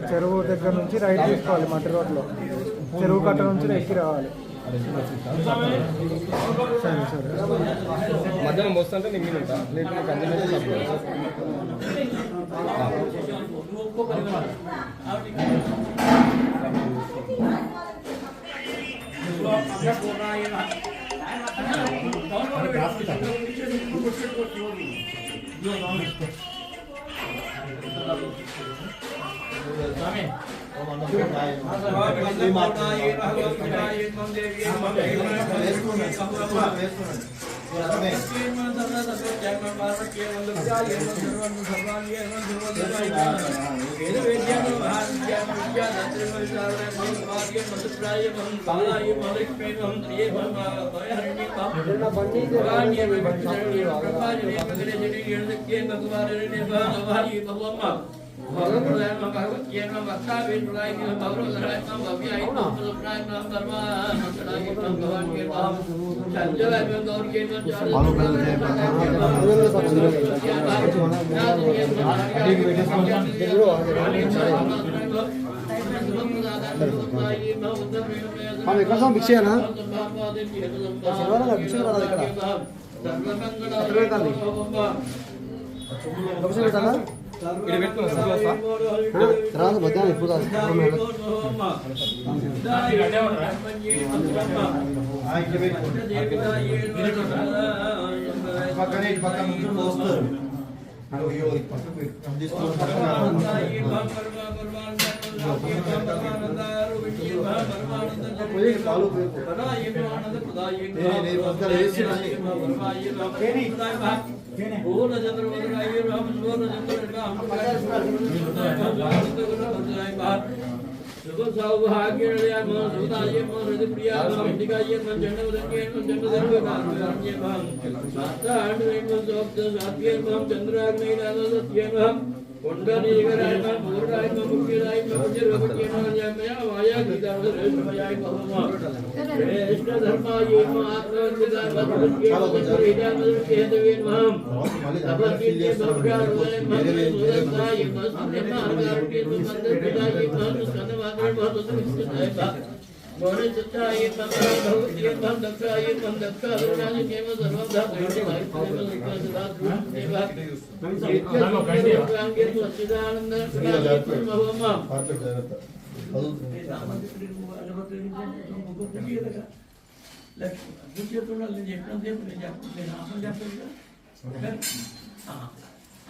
చెరువు దగ్గర నుంచి రైట్ తీసుకోవాలి మట్టి రోడ్లో చెరువు కట్ట నుంచి ఎక్కి రావాలి సరే సరే మధ్యాహ్నం వస్తుంటే నేను మీరు ఉంటా లేకపోతే భిక్షేనా తర్వాత మధ్యాహ్నం ఇప్పుడు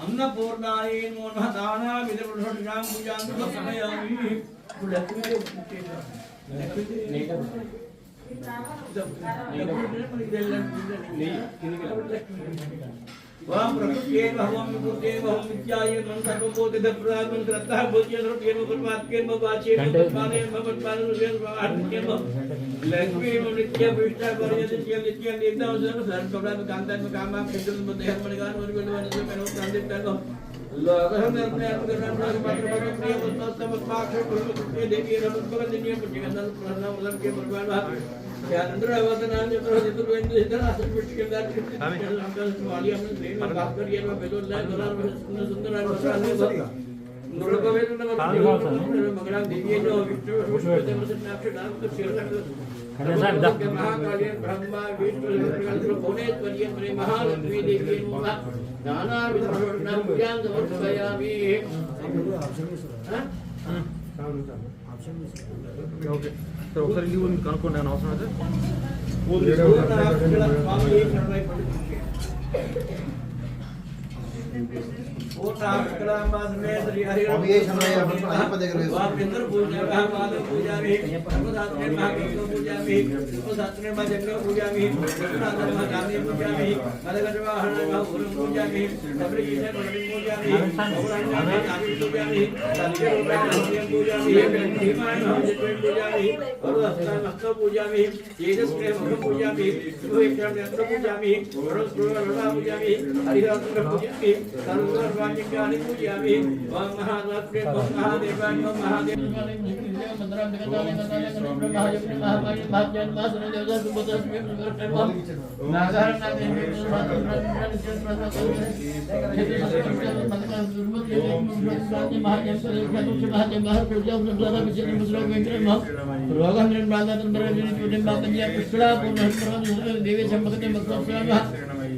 अन्नपूर्णाय नमो नमः दाना विदुषोषां पूजां समयामि वां प्रकृत्ये भवं विकृत्ये भवं विद्याये मन सर्वबोधित प्रदानं कृतः बोध्य सर्वकेन परमात्मेन वाचेन परमानेन भगवत्पादुरेण आत्मेन लक्ष्मी नित्य विष्टा परियतिय नित्य नित्य सर्वप्रभा कांतान कामा केतन बदेह मनगान वरवेलवन मेनो कांदित तनो लोगहं निर्णय करना मात्र प्रिय वस्तु पाक्ष प्रकृति देवी रमन दिव्य पुण्यगंधन प्रणाम वदन के भगवान चंद्रवदनान चतुर्वेद इधर आसन विष्णुदार अंकल वाली हमने ट्रेन में बात करी है बेलोल लाइन दोलार सुंदर सुंदर नृगवेद ने मंगलम देवी जो विष्णु देव से नाम से नाम तो शेर के महाकाली ब्रह्मा विष्णु भुवनेश्वरी प्रेम महालक्ष्मी देवी नाना विष्णु पूजां समर्पयामि ఓకే సార్ ఒకసారి ఇది కనుక్కోండి నేను అవసరం అయితే ज्ञानी पूजयामि ओम महालक्ष्मी ओम महादेवाय ओम महादेव मंत्रं जगदाले गदाले ब्रह्मायज्ञ महामारी भाग्यन मासने देवता सुबोधस्मि सुबोधस्मि नागार नागेन्द्र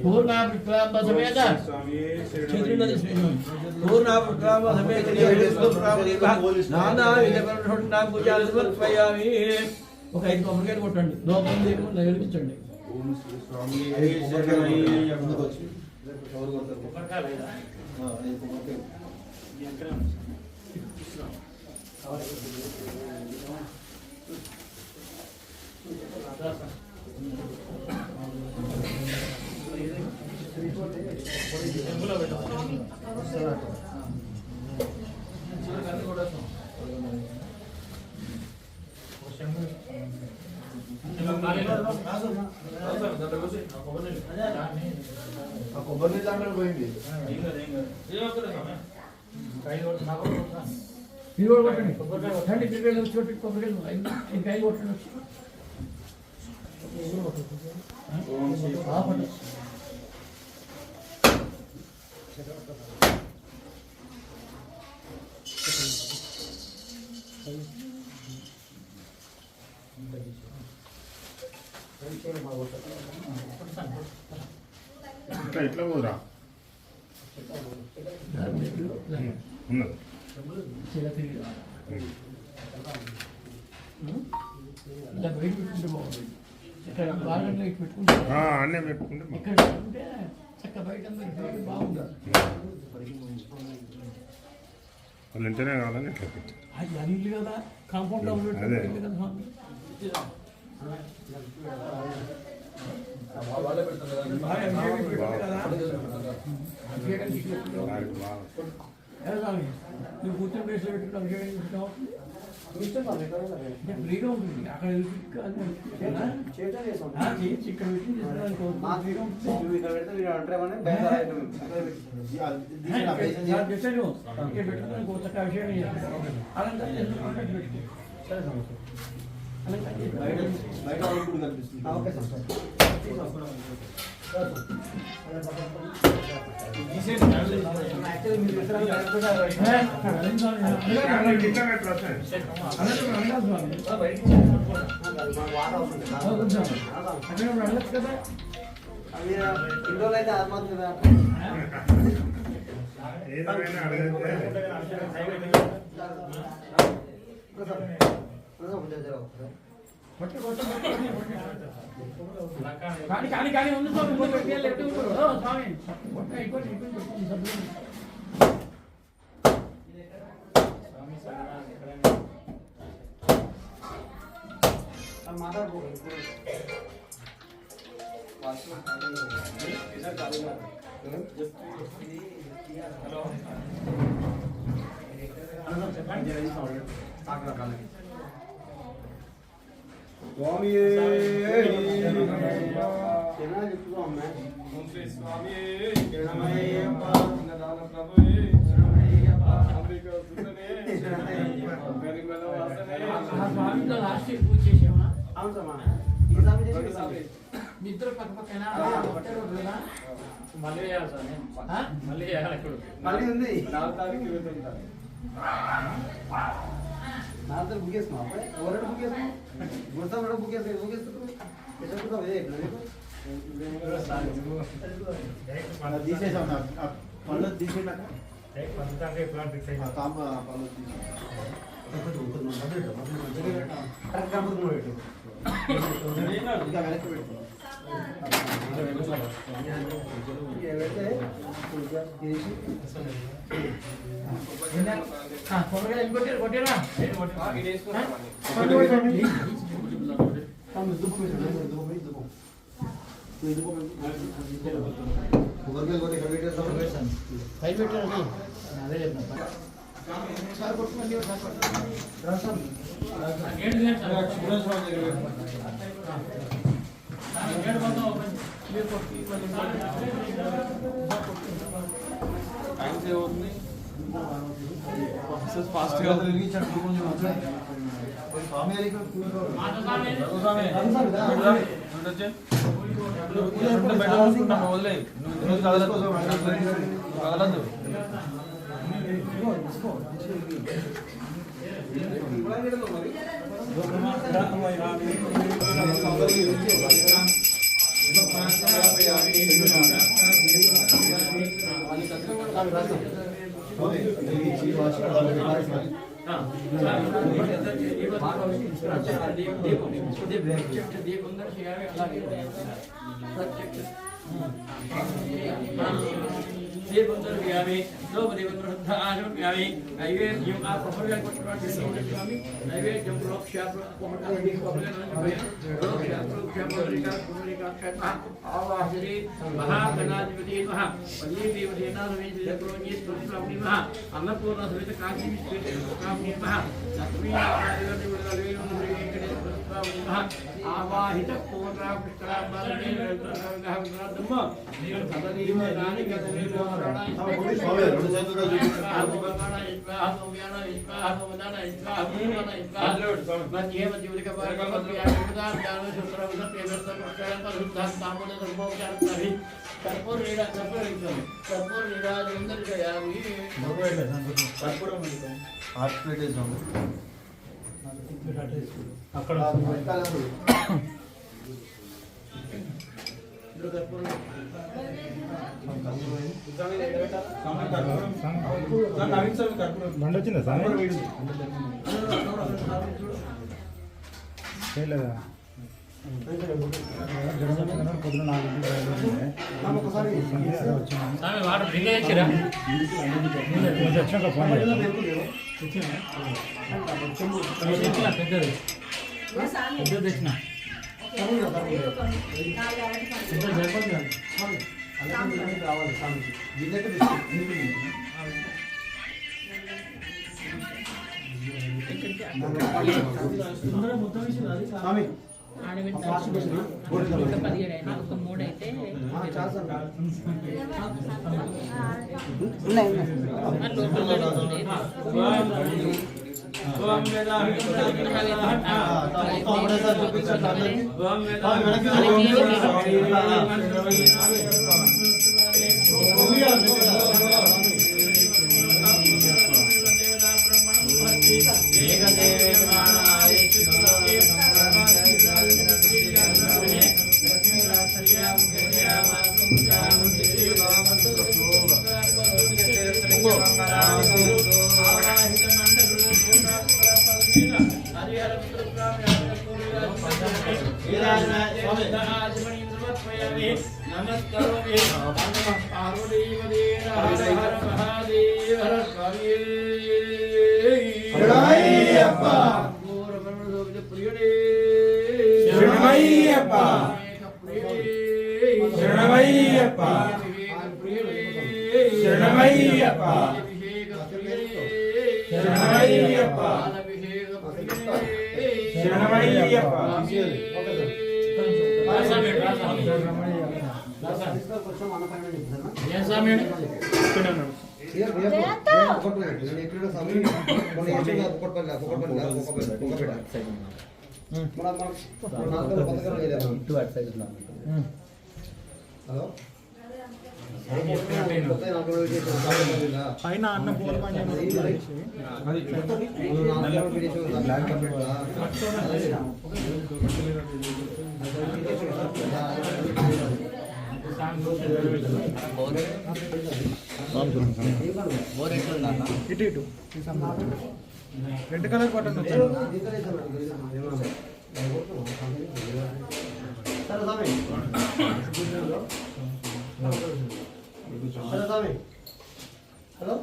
पूर्णा प्रक्राम समेत क्षेत्रीनदी पूर्णा प्रक्राम समेत नाना विधवरुणा पूजा समर्पयामि ఒక 5 కొబ్బరికాయలు కొట్టండి లోపల దీపం నైవేద్యించండి ఓం శ్రీ స్వామి శరణయ్య ముందుకొచ్చి ఎవరు కొడతారు కొబ్బరికాయలు అయినా ఈ కొబ్బరికాయ ఎక్కడ కొబ్బరి దాంట్లో పోయింది ఎట్లా పోదురా ఉన్నది అన్నీ పెట్టుకుంటే వాళ్ళు ఇంటనే కావాలని ఎట్లా పెట్టారు కదా కాంపౌండ్ అదే నువ్వు కూర్చొని ప్లేస్లో పెట్టుకుంటావు ఫ్రీగా ఉంటుంది అక్కడ ఇక్కడ ఇంట్లోనైతే ఆత్మహత్య కానీ ఉంది స్వామి స్వామి నిద్ర పక్క పక్కన మళ్ళీ వేయాలి సార్ మళ్ళీ వేయాలి ఇప్పుడు మళ్ళీ ఉంది 4 తారీఖు వెళ్తుంటారు 4 తారీఖు బుక్ చేసుకున్నాం అప్పుడే ఎవరైనా బుక్ చేసుకున్నాం గుర్తా కూడా బుక్ చేసుకున్నాం బుక్ చేసుకున్నాం తీసేసాం పళ్ళు తీసేసాక ఇంకా వెనక్కి పెట్టుకున్నాం కొట్టేరా పై పెట్టండి అదే చెప్పిన టైం సేవ్ అవుతుంది ఫాస్ట్గా వదిలే నువ్వు కదలద్దు ఆవాహిత అక్కడ బండి వచ్చిందా సార్ చేయలేదా పొద్దున 4 వచ్చాక ఫోన్ తెచ్చిన ప్రియుడే శరణమయ్యప్ప శరణమయ్యప్ప శరణమయ్యప్ప శరణమయ్యప్ప శరణమయ్యప్ప ఏం స్వామి పైన అన్న పూల ఇటు ఇటు రెడ్ కలర్ బటన్ వచ్చాను హలో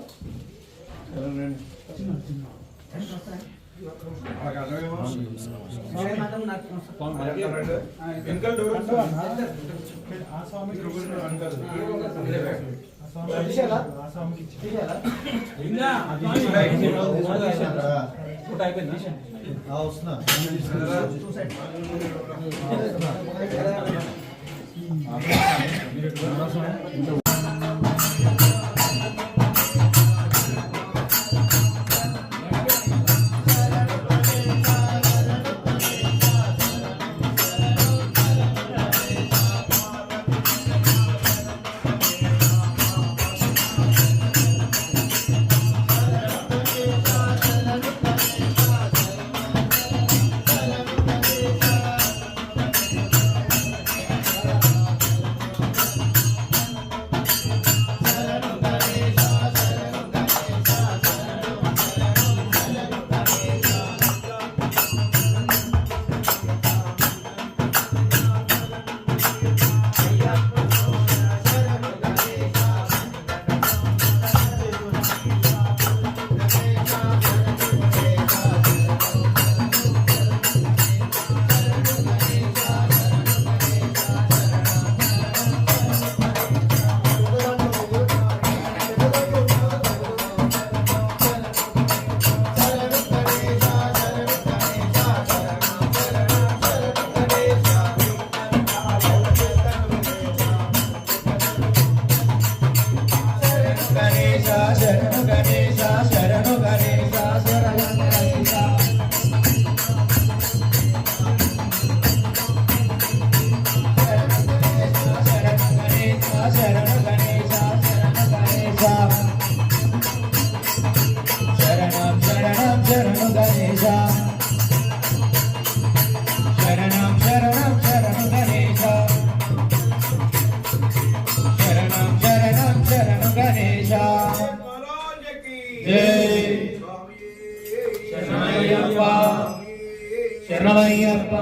శరణమయ్యప్ప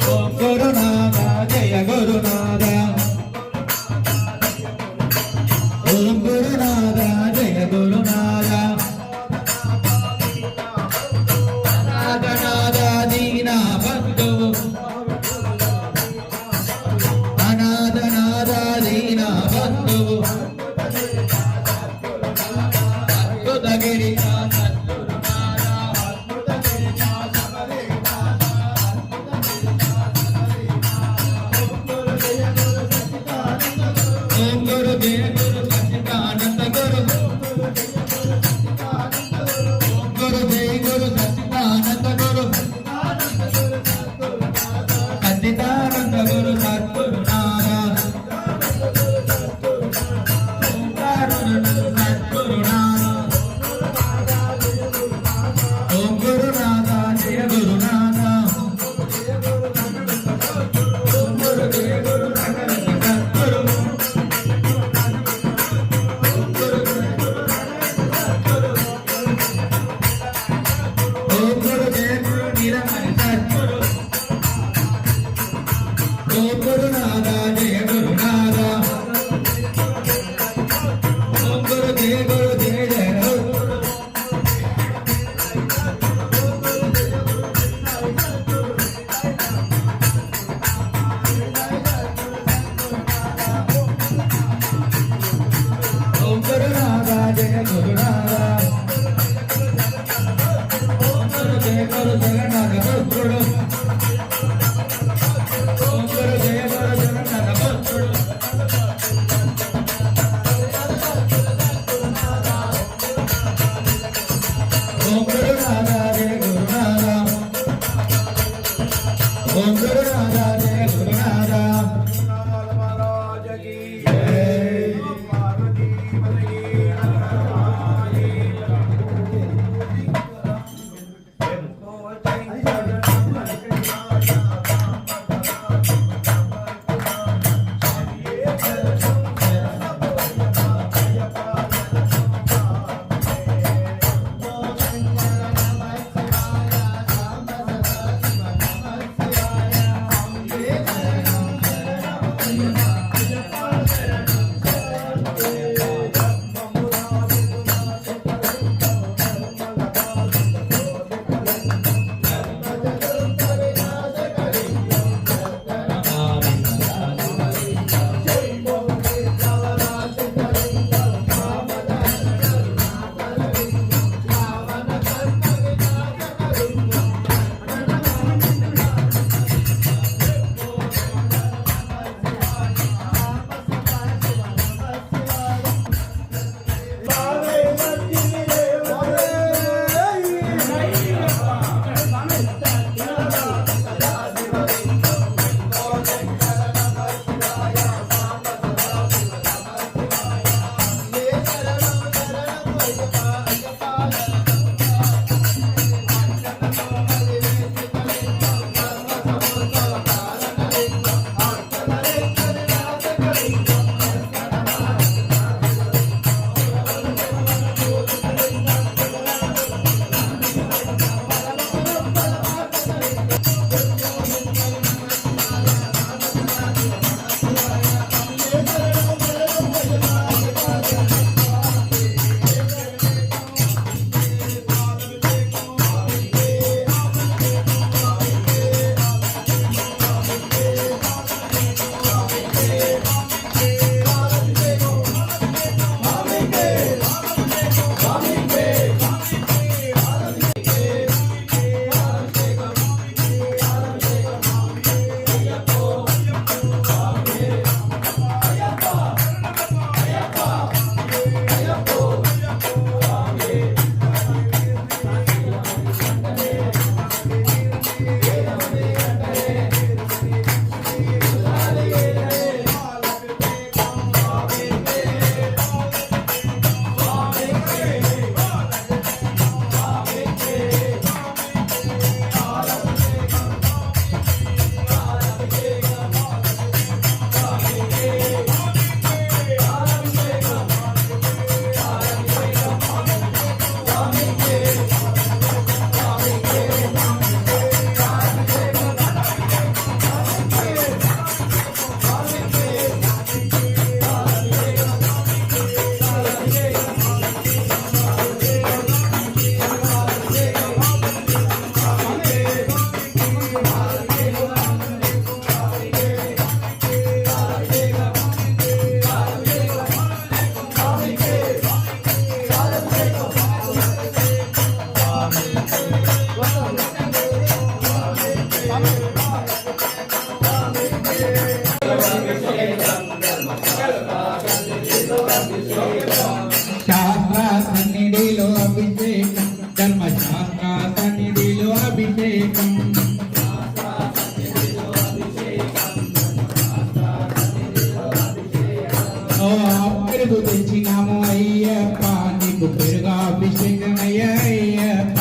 ఓం గురునాథ జయ గురునాథ ఓం గురునాథ జయ గురునాథ అనాథనాథ దీన బంధువు అనాథనాథ దీన బంధువు అద్భుతగిరి భక్తుడు ఓం గురు జయ గురు జగన్నాథ భక్తుడు ఓం గురునాథ జయ గురునాథ ఓం గురునాథ జయ గురునాథ శాస్త్ర సన్నిధిలో అభిషేకం ధర్మశాస్త్ర సన్నిధిలో అభిషేకం ఓ పెరుగు తెచ్చినాము అయ్యప్ప నీకు పెరుగు అభిషేకం అయ్యప్ప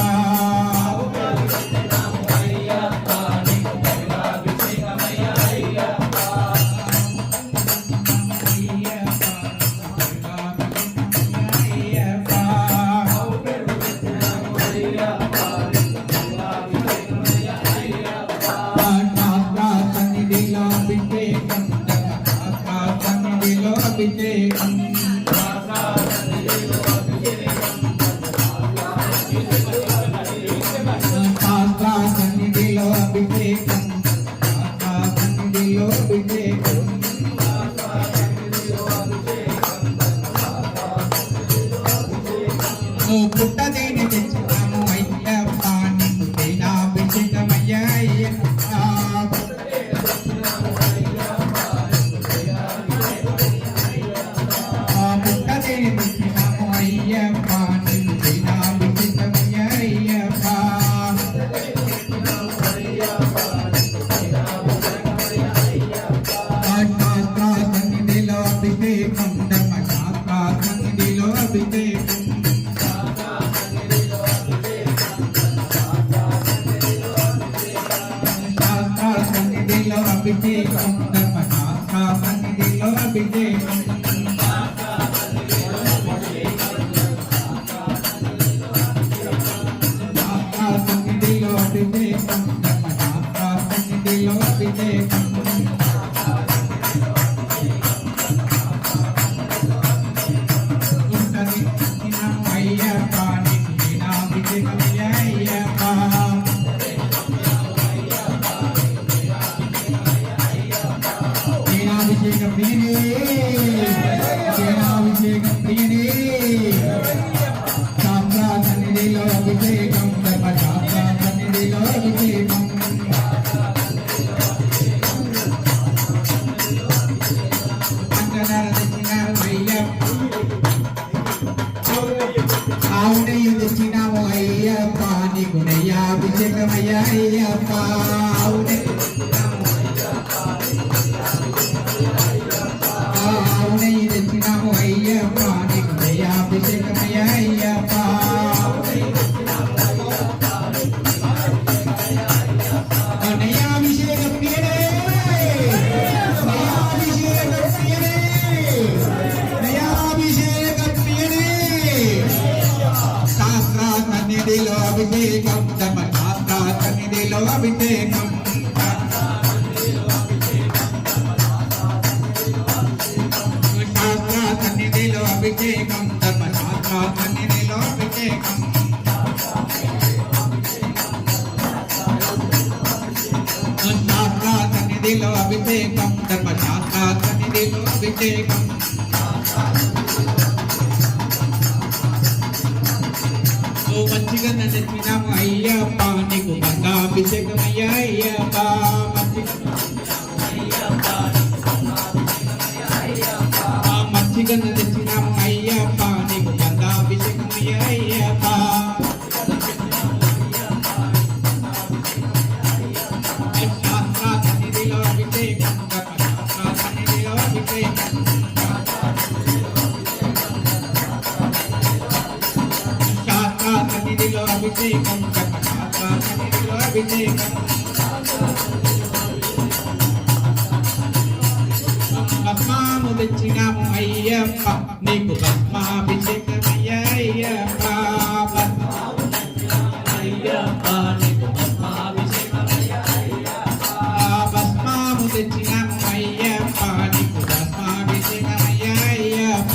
అభిషేకం పంచదార తెచ్చినాము అయ్యప్ప ఆవు నెయ్యి తెచ్చినాము అయ్యప్ప నీకు నెయ్యాభిషేకమయ్యా అయ్యప్ప ఆవు నెయ్యి తెచ్చినాము అయ్యప్ప నీకు నెయ్యాభిషేకమయ్యా అయ్యప్ప నెయ్యాభిషేక ప్రియనే నెయ్యాభిషేక ప్రియనే నెయ్యాభిషేక ప్రియనే శాస్త్ర సన్నిధిలో అభిషేకం ధర్మ శాస్త్ర సన్నిధిలో అభిషేకం శాస్త్ర సన్నిధిలో అభిషేకం ధర్మ శాస్త్ర సన్నిధిలో అభిషేకం శాస్త్ర సన్నిధిలో అభిషేకం ధర్మ శాస్త్ర సన్నిధిలో అభిషేకం మంచిగా తెచ్చినాము అయ్యప్ప నీకు గంగాభిషేకమయ్యా అయ్యప్ప మంచిగా తెచ్చినాము అయ్యప్ప నీకు గంగాభిషేకమయ్యా అయ్యప్ప శాస్త్ర సన్నిధిలో అభిషేకం శాస్త్ర సన్నిధిలో అభిషేకం శాస్త్ర సన్నిధిలో అభిషేకం శాస్త్ర సన్నిధిలో అభిషేకం భస్మాము తెచ్చినాము అయ్యప్ప నీకు భస్మాభిషేకమయ్యా అయ్యప్ప భస్మాము తెచ్చినాము అయ్యప్ప నీకు భస్మాభిషేకమయ్యా అయ్యప్ప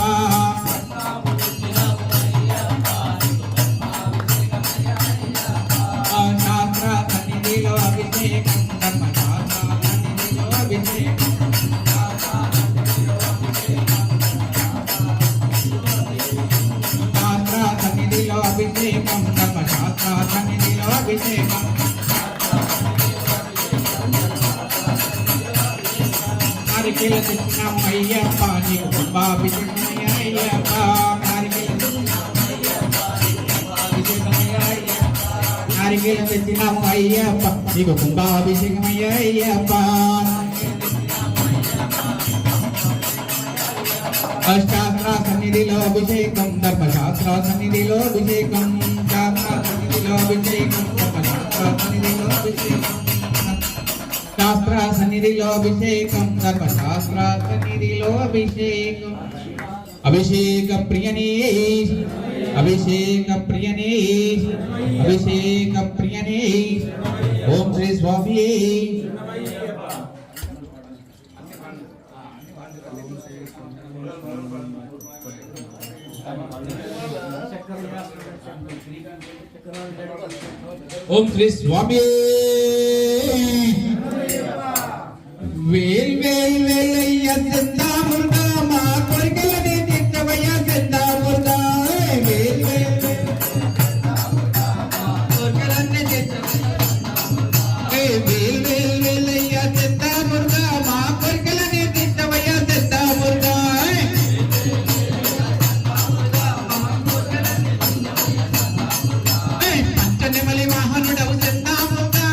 శాస్త్ర సన్నిధిలో అభిషేకం ధర్మ శాస్త్ర సన్నిధిలో అభిషేకం శాస్త్ర సన్నిధిలో అభిషేకం ధర్మ శాస్త్ర సన్నిధిలో అభిషేకం నారికేల తెచ్చినాము అయ్యప్ప నీకు కుంభాభిషేకమయ్యా అయ్యప్ప నారికేల తెచ్చినాము అయ్యప్ప నీకు కుంభాభిషేకమయ్యా అయ్యప్ప శాస్త్ర సన్నిధిలో అభిషేకం ధర్మ శాస్త్ర సన్నిధిలో అభిషేకం శాస్త్ర సన్నిధిలో అభిషేకం ధర్మ శాస్త్ర సన్నిధిలో అభిషేకం శాస్త్ర సన్నిధిలో అభిషేకం ధర్మ శాస్త్ర సన్నిధిలో అభిషేకం అభిషేక ప్రియనే అభిషేక ప్రియనే అభిషేక ప్రియనే ఓం శ్రీ స్వామి ఓం శ్రీ స్వామి వేల్ వేల్ వేలయ్య చందా ముర్గా మా కొరికలని తిట్టవయ్య చందా ముర్గా వేల్ వేల్ కొరికలని తిట్టవయ్య వేల్ వేల్ వేలయ్య చందా ముర్గా మా కొరికలని తిట్టవయ్య చందా ముర్గా పంచనిమలి వాహనుడవు చందా ముర్గా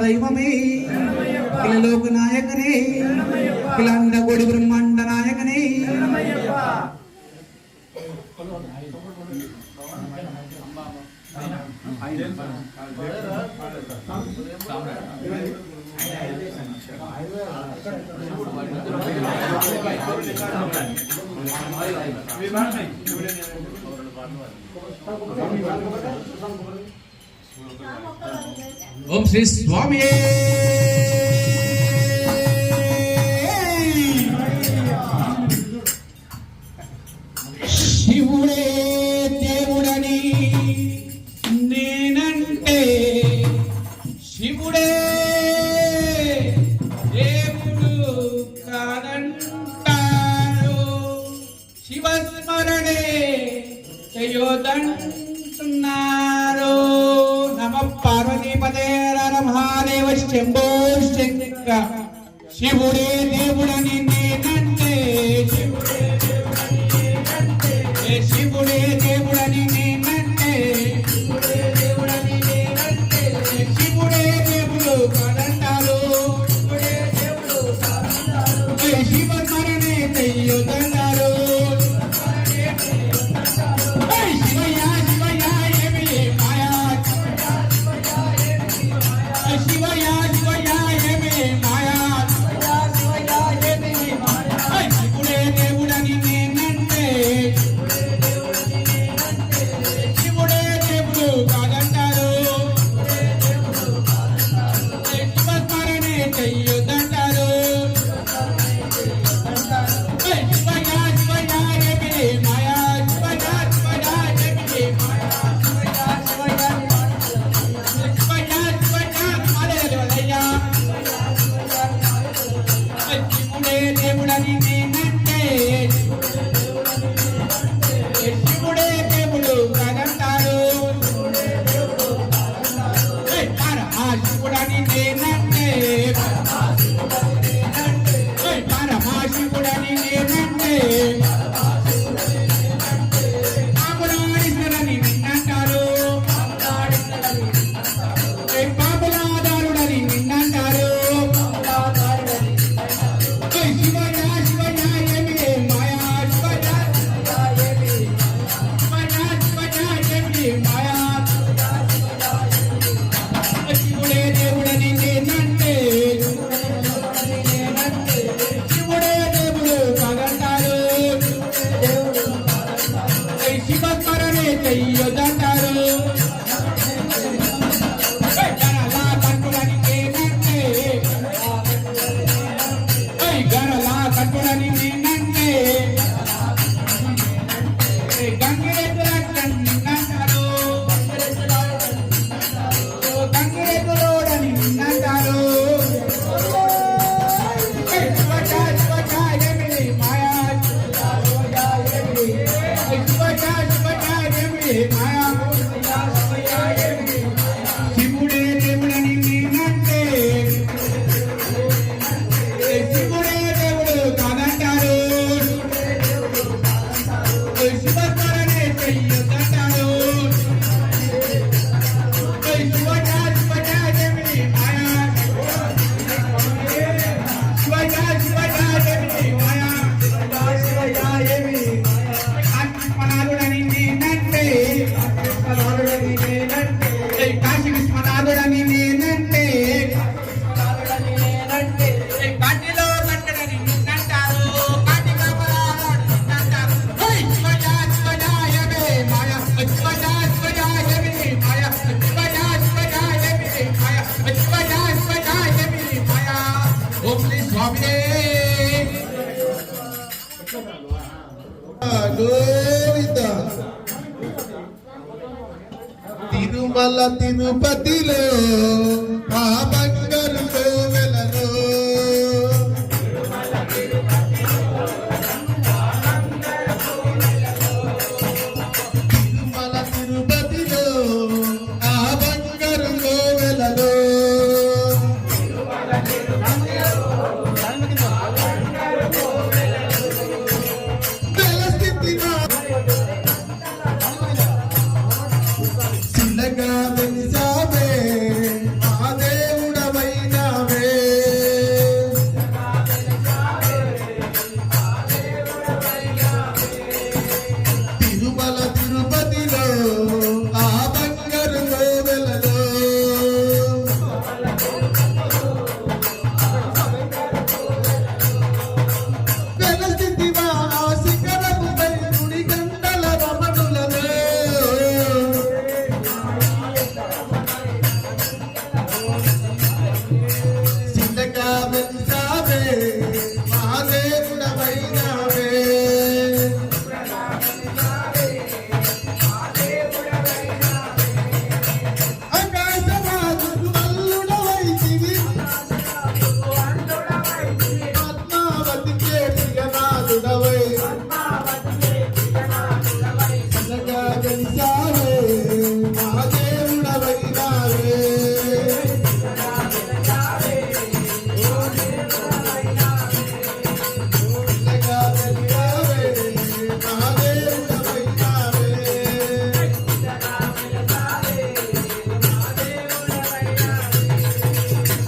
దైవమే కిలలోక నాయకనే కిలాండ కోడి బ్రహ్మాండ నాయకనే ఓం శ్రీ స్వామి శివుడే దేవుడని నేనంటే శివుడే దేవుడు కాదంటారు శివస్మరణే చేయొద్దంటున్నారు నమ పార్వతీపదే హర మహాదేవ శంభో శంకర శివుడే దేవుడని నేనంటే శివుడే దేవుడని నేనంటే శివుడే దేవుడు కాదంటారు శివస్మరణే చెయ్యొద్దన్నారు శివయ్య శివయ్య ఏమి మాయా శివయ్య శివయ్య ఏమి మాయా శివుడే దేవుడని నేనంటే శివుడే దేవుడు కాదంటారు శివస్మరణే చెయ్యొద్దంటారు శివయ్య శివయ్య ఏమి మాయా శివయ్య శివయ్య ఏమి మాయా శివయ్య మాదేవయ్యా శివుడే దేవుడని నేనంటే శివుడే దేవుడు కాదంటారు పరమశివుడని నేనంటే పరమశివుడని నేనంటే పాపులాడీశ్వరని నిన్నంటారు పాపులాదారుడని నిన్నంటారు శివయ్య శివయ్య ఏమి మాయా శివయ్య శివయ్య ఏమి మాయా శివుడే దేవుడని నేనంటే శివుడే దేవుడు కాదంటారు శివస్మరణే చెయ్యొద్దంటారు గరలా కట్టుడని నేనంటే గరలా కట్టుడని నేనంటే గంగిరెద్దులని నిన్నంటారు గంగిరెద్దులోడని నిన్నంటారు శివయ్య శివయ్య ఏమి మాయా శివయ్య శివయ్య ఏమి మాయా శివుడే దేవుడని నేనంటే శివుడే దేవుడు కాదంటారు శివస్మరణే చెయ్యొద్దంటారు శివయ్య శివయ్య ఏమి మాయా శివయ్య శివయ్య ఏమి మాయా కాశీవిశ్వనాథుడని నేనంటే కాశీవిశ్వనాథుడని నేనంటే కాటిలో కట్టడని నిన్నంటారు కాటి కాపలాడు నిన్నంటారు శివయ్య శివయ్య ఏమి మాయా శివయ్య శివయ్య ఏమి మాయా శివయ్య శివయ్య ఏమి మాయా శివయ్య శివయ్య ఏమి మాయా ఓం శ్రీ స్వామి గోవింద తిరుమల తిరుపతిలో ఆ బంగారు కోవెలలో తిరుమల తిరుపతిలో ఆ బంగారు కోవెలలో చిన్నగా వెలిసావే మా దేవుడవ దేవుడవైనావే ఆకాశరాజుకు అల్లుడవైతివి పద్మావతికే ప్రియనాథుడవై చిన్నగా వెలిసావే మా దేవుడవైనావే చిన్నగా వెలిసావే మా దేవుడవైనావే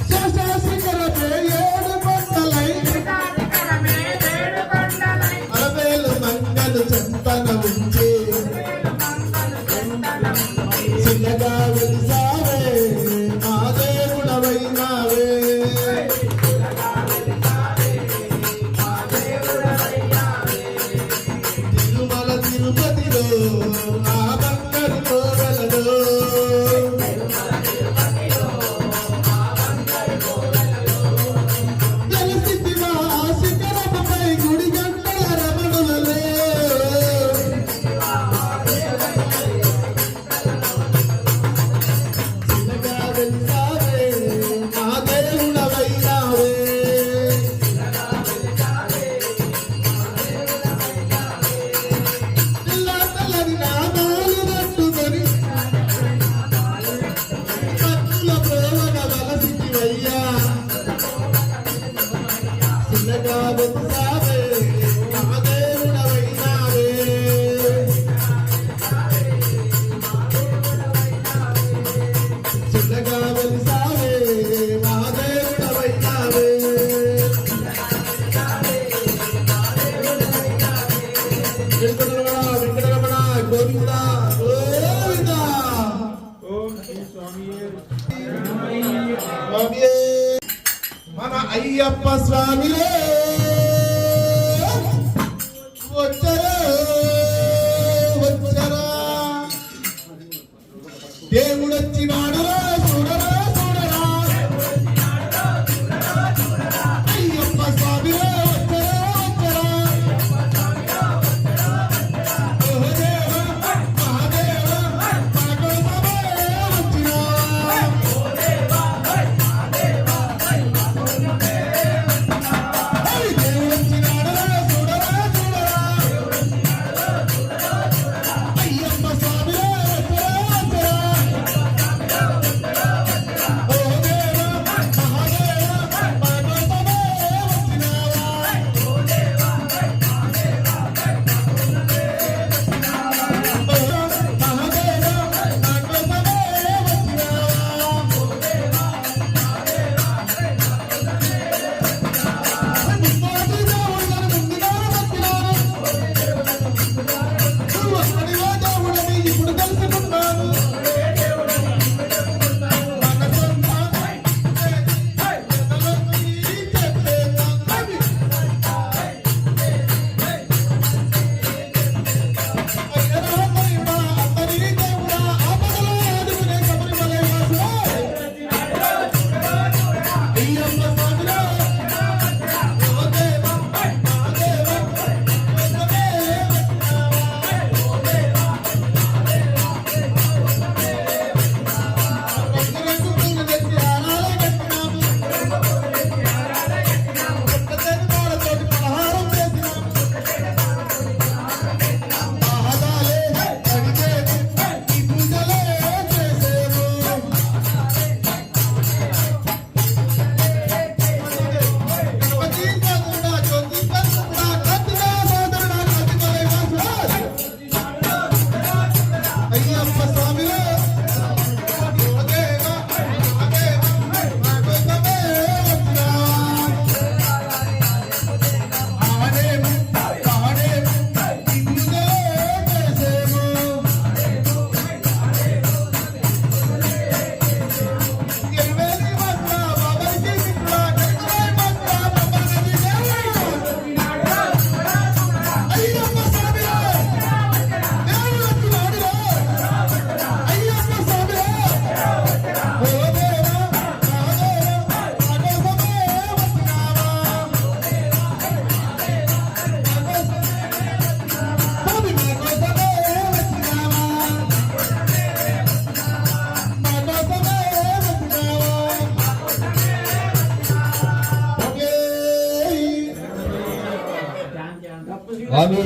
శశాశిఖరమే ఏడు కొండలై అరవేలు మంగలు చెంతన ఉంచి చిన్నగా వెలిసావే మా దేవుడవైనావే తిరుమల తిరుపతిలో ఆ బంగారు కోవెలలో తెలిసితివా శిఖరముపై గుడి గంటల రమణులలో చిన్నగా వెలిసావే మా దేవుడవైనావే పిల్ల తల్లని నామాలు పట్టుకొని భక్తుల ప్రేమన వలసివయ్యా చిన్నగా వెలిసావే మా దేవుడవైనావే చిన్నగా వెలిసావే మా దేవుడవైనావే వెంకటరమణ వెంకటరమణ గోవింద గోవింద స్వామియే మన అయ్యప్ప స్వామిలే వచ్చరా వచ్చరా దేవుడొచ్చినాడు చూడరా చూడరా అయ్యప్ప స్వామిలే వచ్చరా వచ్చరా ఓ దేవా మహాదేవా మా కోసమే వచ్చినా ఆమె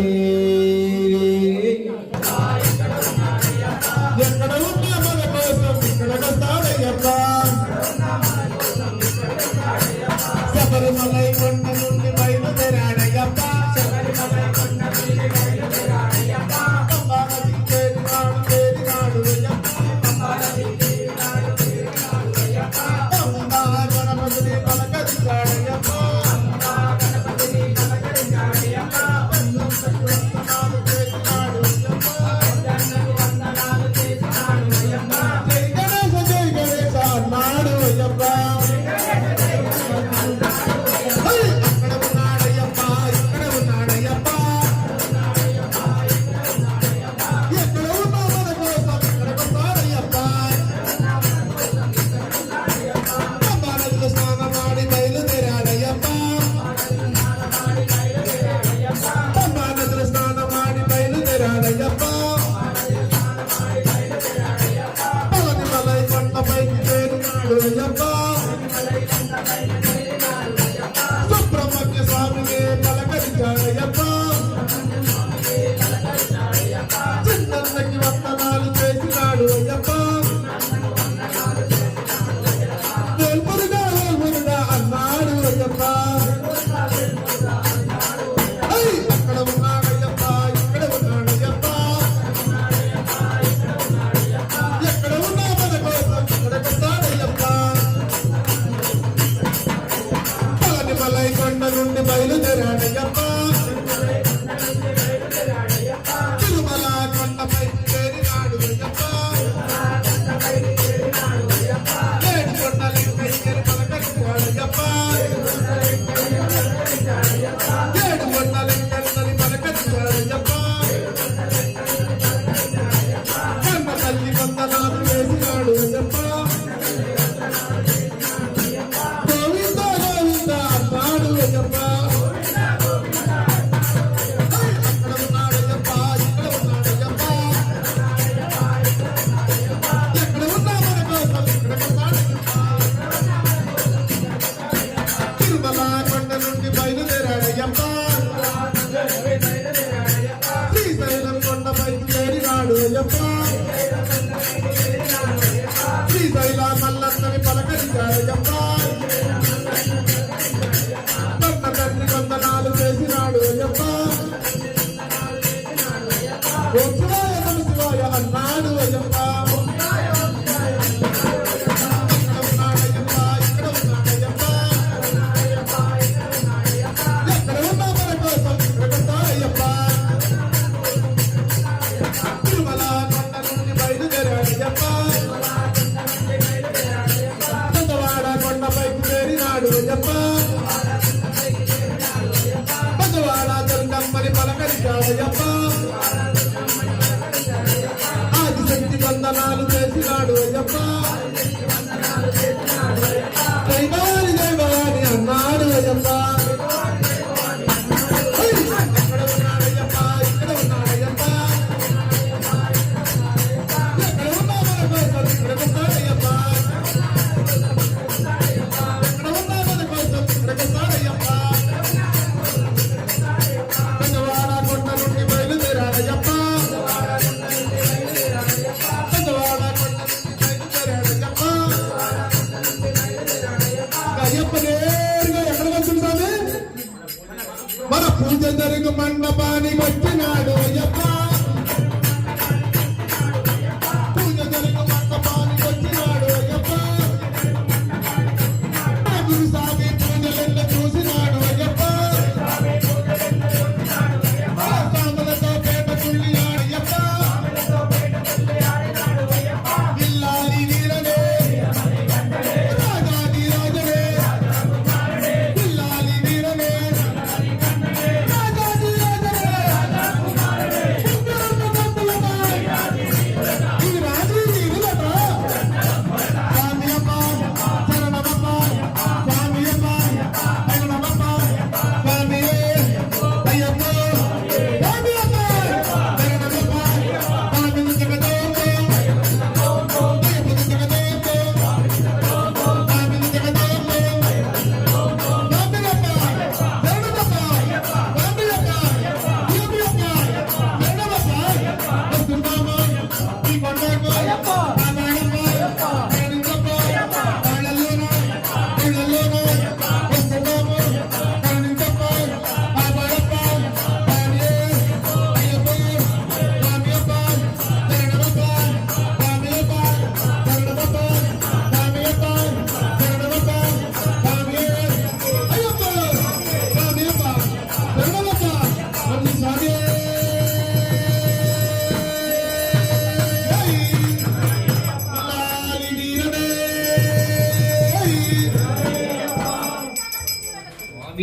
ఎక్కడ ఉన్నా మన కోసం ఇక్కడికి వస్తాడయ్యప్ప శబరిమలై కొండ నుండి బయలుదేరాడయ్యప్ప పంబానది చేరినాడు పంబా గణపతిని పలకరించాడయ్యప్ప జై గణేశ అన్నాడు అయ్యప్ప అక్కడ ఉన్నాడయ్యప్ప ఇక్కడ ఉన్నాడయ్యప్ప ఎక్కడ ఉన్నా మన కోసం ఇక్కడికి వస్తాడయ్యప్ప పంబానదిలో స్నానమాడి బయలుదేరాడయ్యప్ప పంబానదిలో స్నానమాడి బయలుదేరాడయ్యప్ప పళనిమలై కొండపైకి చేరినాడు అయ్యప్ప సుబ్రహ్మణ్య స్వామిని పలకరించాడయ్యప్ప చిన్నన్నకి వందనాలు చేసినాడు అయ్యప్ప వేల్మురుగా అన్నాడు అయ్యప్ప అక్కడ ఉన్నాడయ్యప్ప ఇక్కడ ఉన్నాడయ్యప్ప ఎక్కడ ఉన్నా మన కోసం ఇక్కడికి వస్తాడయ్యప్ప పళనిమలై కొండ నుండి బయలుదేరాడయ్యప్ప తిరుమల కొండపై చేరినాడు అయ్యప్ప ఏడు కొండలెక్కి పలకరించాడయ్యప్ప ఏడు కొండలెక్కని పలకరించాడయ్యప్ప కన్న తల్లి వందనాలు వేసినాడు అయ్యప్ప గోవింద గోవింద అన్నాడు అయ్యప్ప అక్కడ ఉన్నాడయ్యప్ప ఇక్కడ ఉన్నాడయ్యప్ప ఎక్కడ ఉన్నా మన కోసం ఇక్కడికి వస్తాడయ్యప్ప తిరుమల కొండ నుండి బయలుదేరాడయ్యప్ప శ్రీశైలం కొండపైకి చేరినాడు అయ్యప్ప శ్రీశైల మల్లన్నని పలకరించాడయ్యప్ప కన్న తండ్రి వందనాలు చేసినాడు అయ్యప్ప ఓం శివాయ నమ శివాయ అన్నాడు అయ్యప్ప అక్కడ ఉన్నాడయ్యప్ప ఇక్కడ ఉన్నాడయ్యప్ప ఎక్కడ ఉన్నా మన కోసం ఇక్కడికి వస్తాడయ్యప్ప తిరుమల కొండ నుండి బయలుదేరాడయ్యప్ప పెద్దవాడ కొండపైకి చేరినాడు అయ్యప్ప పెద్దవాడ దుర్గమ్మని పలకరించాడయ్యప్ప ఆదిశక్తి వందనాలు చేసినాడు అయ్యప్ప దైవాని దైవాని అన్నాడు అయ్యప్ప అక్కడ ఉన్నాడయ్యప్ప ఇక్కడ ఉన్నాడయ్యప్ప ఎక్కడ ఉన్నా మన కోసం ఇక్కడికి వస్తాడయ్యప్ప ఎక్కడ ఉన్నా మన కోసం ఇక్కడికి వస్తాడయ్యప్ప పెద్దవాడ కొండ నుండి బయలుదేరాడయ్యప్ప పెద్దవాడ కొండ నుండి బయలుదేరాడయ్యప్ప అయ్యప్ప నేరుగా ఎక్కడికి వచ్చింది స్వామి మన పూజ జరుగు మండపానికి వచ్చినాడు అయ్యప్ప పూజ జరుగు మండపానికి వచ్చినాడు అయ్యప్ప గురుస్వామి పూజలెన్నో చూసినాడు అయ్యప్ప సాములతో పేట తుల్లియాడయ్యప్ప ఇల్లాలి వీరనే రాజాది రాజనే ఇల్లాలి వీరనే రాజాది రాజనే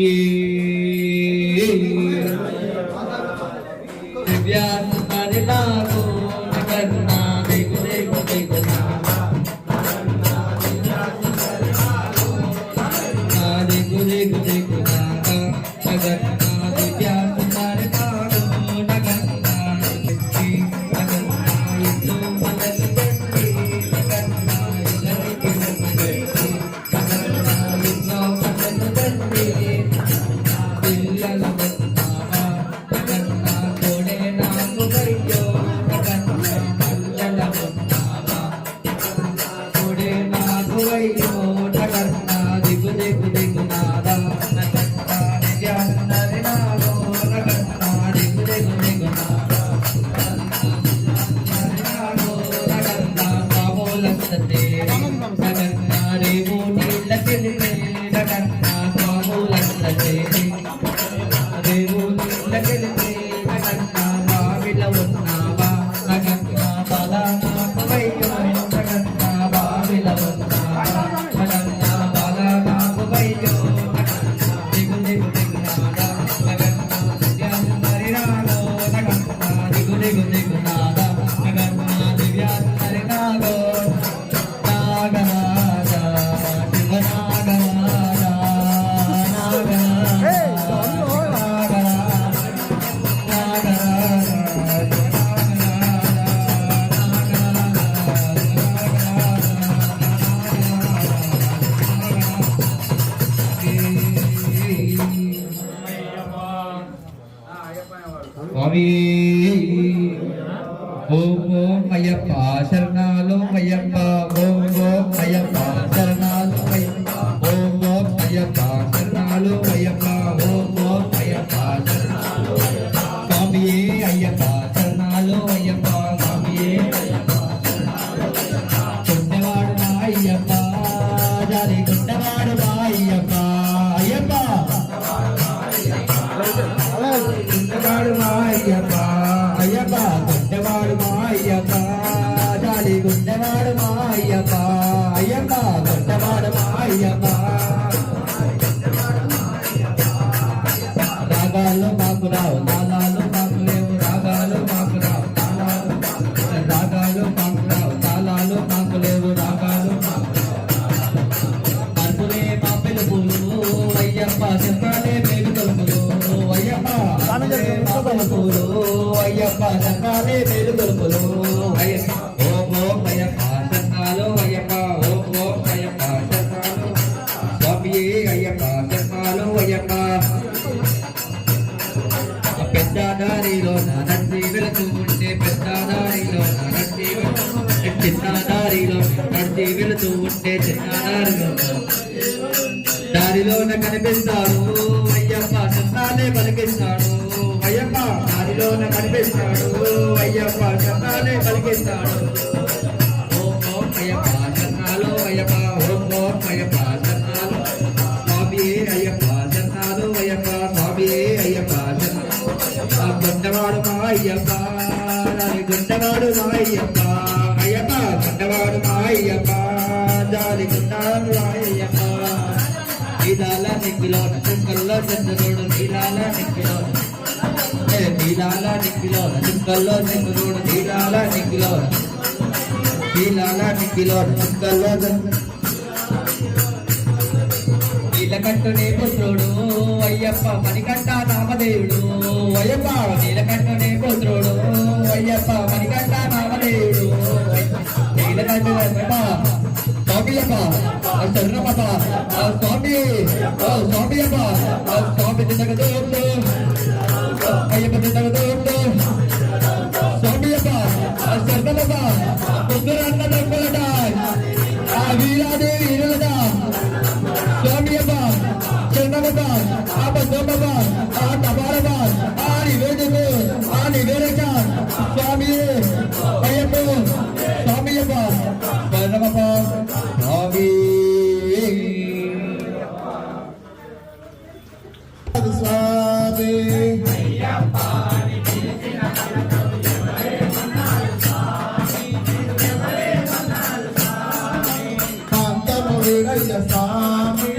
స్వామి దివ్యాత్మని నాగో నగన్నా దిగు దిగు దిగు దిగు దిగు దిగు నగన్నా దివ్యాత్మని నాగో నగన్నా స్వామి ఓం ఓం అయ్యప్ప శరణాలు అయ్యప్ప ఓం ఓం అయ్యప్ప శరణాలు అయ్యప్ప ఓం ఓం అయ్యప్ప శరణాలు అయ్యప్ప ఓం ఓం అయ్యప్ప శరణాలు స్వామి అయ్యప్ప శరణాలు అయ్యప్ప స్వామి గుండెవాడు మా అయ్యప్ప జాలి గుండెవాడు మా అయ్యప్ప అయ్యప్ప గుండెవాడు మా అయ్యప్ప అయ్యప్ప గుండెవాడు మా అయ్యప్ప జాలి గుండెవాడు మా అయ్యప్ప అయ్యప్ప గుండెవాడు మా అయ్యప్ప రాగాలు మాకు రావు తాళాలు మాకు లేవు రాగాలు మాకు రావు తాళాలు రాగాలు మాకు రావు తాళాలు మాకు లేవు రాగాలు మార్పులే మా పిలుపులు అయ్యప్ప చెప్పాలే మేలు తలుపులు అయ్యప్ప మా పలుపులు అయ్యప్ప చెప్పాలే మేలు తలుపులు ఓం ఓం అయ్యప్ప శరణాలు అయ్యప్ప ఓం ఓం అయ్యప్ప శరణాలు స్వామి అయ్యప్ప శరణాలు అయ్యప్ప పెద్ద దారిలో నడిచి వెళుతూ ఉంటే పెద్ద దారిలో నడిచి చిన్న దారిలో నడిచి వెళుతూ ఉంటే చిన్న దారిలోన కనిపిస్తాడు అయ్యప్ప శబ్దాలే పలికిస్తాడు అయ్యప్ప దారిలోన కనిపిస్తాడు అయ్యప్ప శబ్దాలే పలికిస్తాడు ఓం ఓం అయ్యప్ప శరణాలు అయ్యప్ప ఓం ఓం అయ్యప్ప శరణాలు స్వామి అయ్యప్ప శరణాలు అయ్యప్ప స్వామి అయ్యప్ప గుండెవాడు మా అయ్యప్ప గుండెవాడు మా అయ్యప్ప అయ్యప్ప గుండెవాడు మా అయ్యప్ప జాలి గుండాడు మా అయ్యప్ప నీలాల నిక్కిలోన చుక్కల్లో చంద్రుడు నీలాల నిక్కిలోన నీలాల నిక్కిలోన చుక్కల్లో చంద్రుడు నీలాల నిక్కిలోన నీలాల నిక్కిలోన చుక్కల్లో నీలకంఠుని పుత్రుడు అయ్యప్ప మణికంఠ నామదేవుడు అయ్యప్ప నీలకంఠుని పుత్రుడు అయ్యప్ప మణికంఠ నామదేవుడు నీలకంఠుడప్ప స్వామియప్ప శరణమప్ప స్వామి స్వామియప్ప స్వామి తిన్నగదోడు అయ్యప్ప తిన్నగదోడు స్వామియప్ప శరణమప్ప పుత్రుడన్న దొంగలట ఆ వీరాదేవి వీరులట స్వామియప్ప శరణమప్ప ఆ బద్దమ్మప్ప ఆ టబారప్ప ఆ నివేదకు ఆ నివేదక స్వామి అయ్యప్ప స్వామియప్ప శరణమప్ప స్వామి స్వామి వీరయ్య స్వామి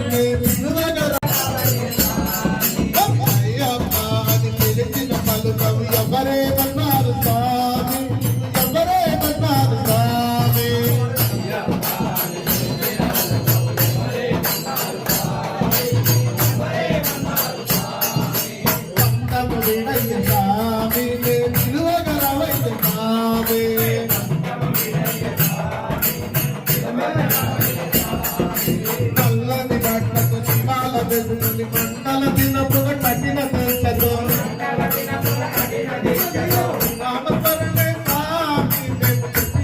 వీడయ్య స్వామి నిలువగలవయ్య స్వామి నల్లని బట్టకు సింహాల వెతుకుని మండల దినపుగా కట్టిన తెల్లతో నామస్మరణే స్వామి మేము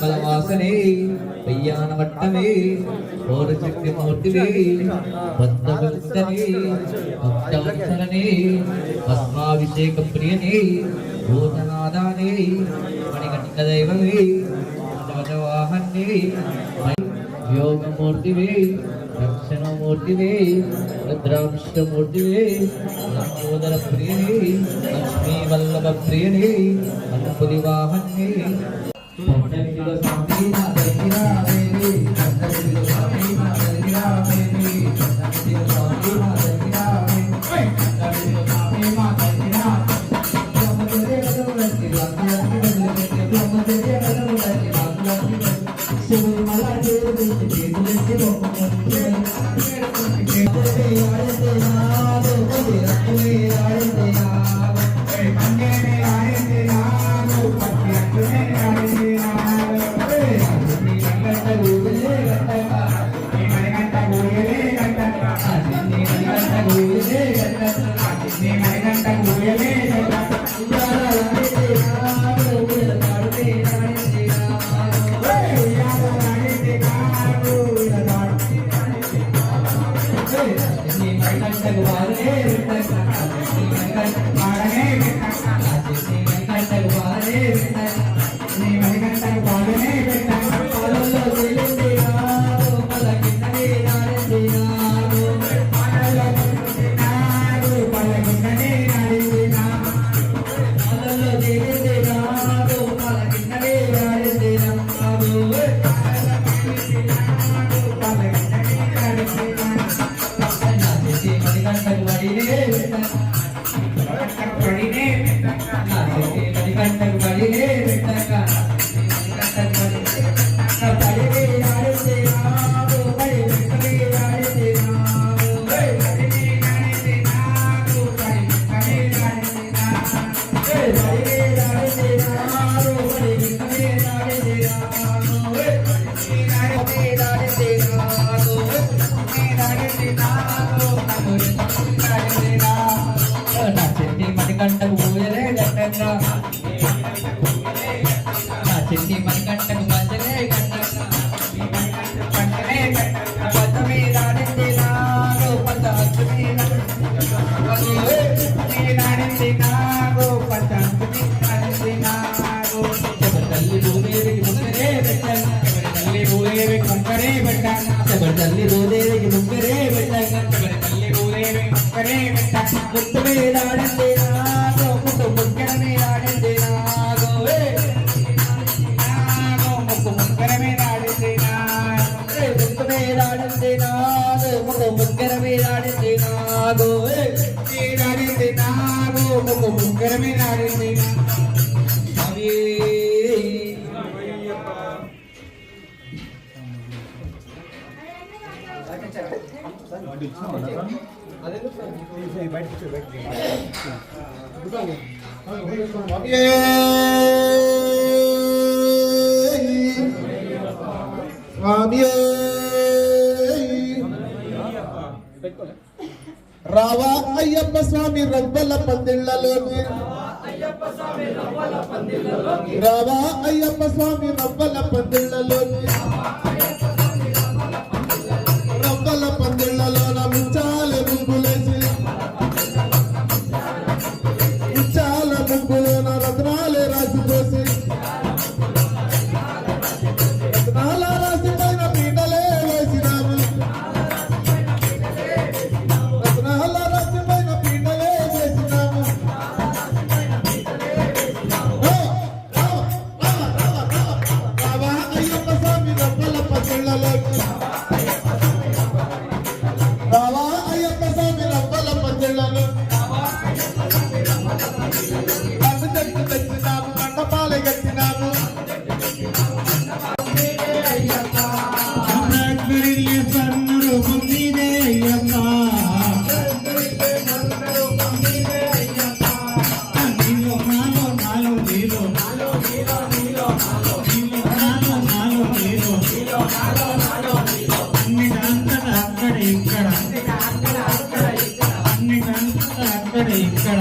కలవాసనే పెయ్యానవట్టమే పౌరశక్తి మూర్తివే భద్రభక్తనే భక్తవత్సలనే భస్మాభిషేక ప్రియనే భూతనాదానే మణికటిక దైవమే వాహనే యోగమూర్తివే రక్షణమూర్తివే రుద్రాంశమూర్తివే లంబోదర ప్రియనే లక్ష్మీ వల్లభ ప్రియనే అనుపులి వాహనే స్వామి మణికంఠకు వారనే వెంటక నీ మణికంఠకు వారనే వెంటక నీ మణికంఠకు వారనే వెంటక నీ మణికంఠకు వారనే వెంటక పాలల్లో తేలిందిరా లోపల కిందనే నాడిందిరా పాలల్లో తేలిందిరా లోపల కిందనే నాడిందిరా పాలల్లో తేలిందిరా లోపల కిందనే నాడిందిరా మణికంఠకు వడినే మణికంఠకు వడినే పెట్టక మణికంఠకు పూజలే గట్టంగా నా చెట్టి మణికంఠకు పంచలే గట్టంగా పంచలే గట్టంగా పంచమే నాడింది నాగో పంచ అగ్ని నాడింది నాగో పంచ అగ్ని నాడింది నాగో తల్లి భూదేవికి ముక్కరే పెట్టంగా తల్లి భూదేవికి ముక్కరే పెట్టంగా తల్లి భూదేవికి ముక్కరే పెట్టంగా తల్లి భూదేవికి ముక్కరే పెట్టంగా ముక్కు మీద ఆడింది నాగో ముక్కు ముక్కర మీద ఆడింది నాగో ముక్కు ముక్కర మీద ఆడింది నాగో ముక్కు మీద ఆడింది నాగో ముక్కు ముక్కర మీద ఆడింది నాగో ఆడింది నాగో ముక్కు ముక్కర మీద ఆడింది రావా అయ్యప్ప స్వామి రవ్వల పందిళ్ళలోకి రావా అయ్యప్ప స్వామి రవ్వల పందిళ్ళలోకి రవ్వల పందిళ్ళలోన ముచ్చాల ముగ్గులేసి ముచ్చాల ముగ్గులోన రత్నాలే రాసిపోసి రత్నాల రాసిపోయిన పీటలే వేసినాము రత్నాల రాసిపోయిన పీటలే వేసినాము రావా అయ్యప్ప స్వామి రవ్వల పందిళ్ళలోకి రావా అయ్యప్ప స్వామి రవ్వల పందిళ్ళలో కన్ను చెట్టు తెచ్చినాము మండపాలు కట్టినాము సన్నుడు పొందినే అయ్యప్ప నాలో నీలో అన్నిటంతటా అక్కడ ఇక్కడ అన్నిటంతటా అక్కడ ఇక్కడ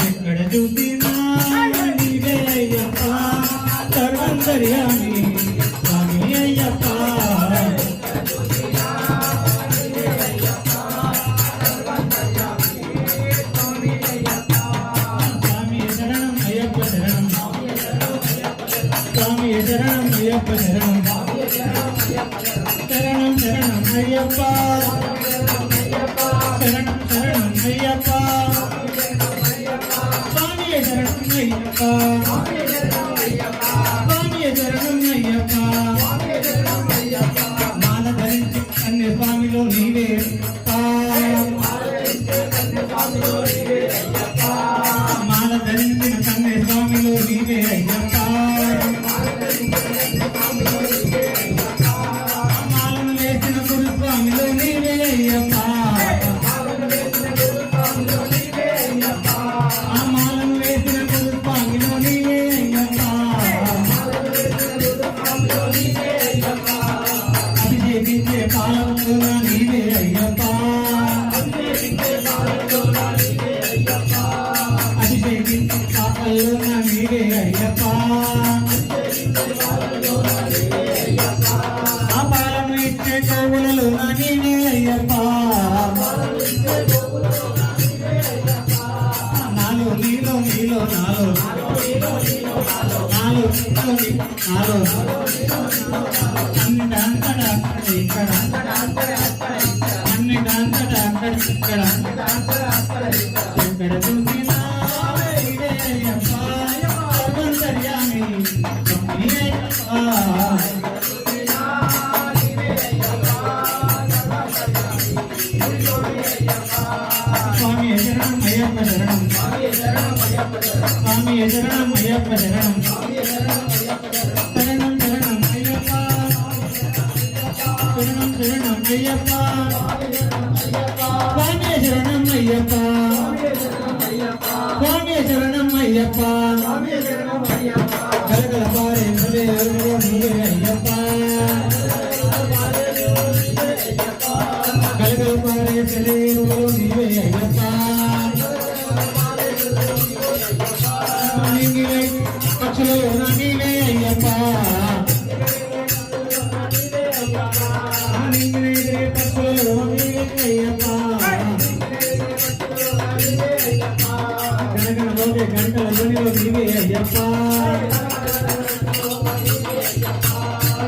ఎక్కడ చూసినా నీవే అయ్యప్ప సర్వంతర్యామి స్వామి అయ్యప్ప స్వామి శరణం అయ్యప్ప శరణం స్వామి శరణం అయ్యప్ప శరణం శరణం శరణం అయ్యప్ప శరణం శరణం అయ్యప్ప స్వామి శరణం అయ్యప్ప స్వామి శరణం అయ్యప్ప మాల ధరించి కన్య స్వామిలో నీవే మాల ధరించిన కన్య స్వామిలో నీవే అయ్యప్ప మాలను వేసిన గురుస్వామిలో నీవే అయ్యప్ప ఆ మాలను వేసిన గురుస్వామిలో నీవే అయ్యప్ప అభిషేకించే పాలకున్నా నీవే అయ్యప్ప అభిషేకించే పాపల్లోనా నీవే అయ్యప్ప ఆ పాలను ఇచ్చే గోవులలో నీవే అయ్యప్ప నాలో అన్నిటంతటా అక్కడ ఇక్కడ అన్నిటంతటా అక్కడ ఇక్కడ ఎక్కడ చూసినా ఇదే అయ్యప్ప సర్వంతర్యామి స్వామి శరణం అయ్యప్ప శరణం స్వామి శరణం అయ్యప్ప శరణం శరణం శరణం అయ్యప్ప శరణం శరణం అయ్యప్ప స్వామి శరణం అయ్యప్ప స్వామి శరణం అయ్యప్ప కలకల పారే భలే అరుణో నీవే అయ్యప్ప కలకల పారే భలే అరుణో నీవే అయ్యప్ప నీవే పక్షులు నీవే అయ్యప్ప నీవే పక్షులు నీవే అయ్యప్ప గణగణ మోగే గంటల ధ్వనిలో నీవే అయ్యప్ప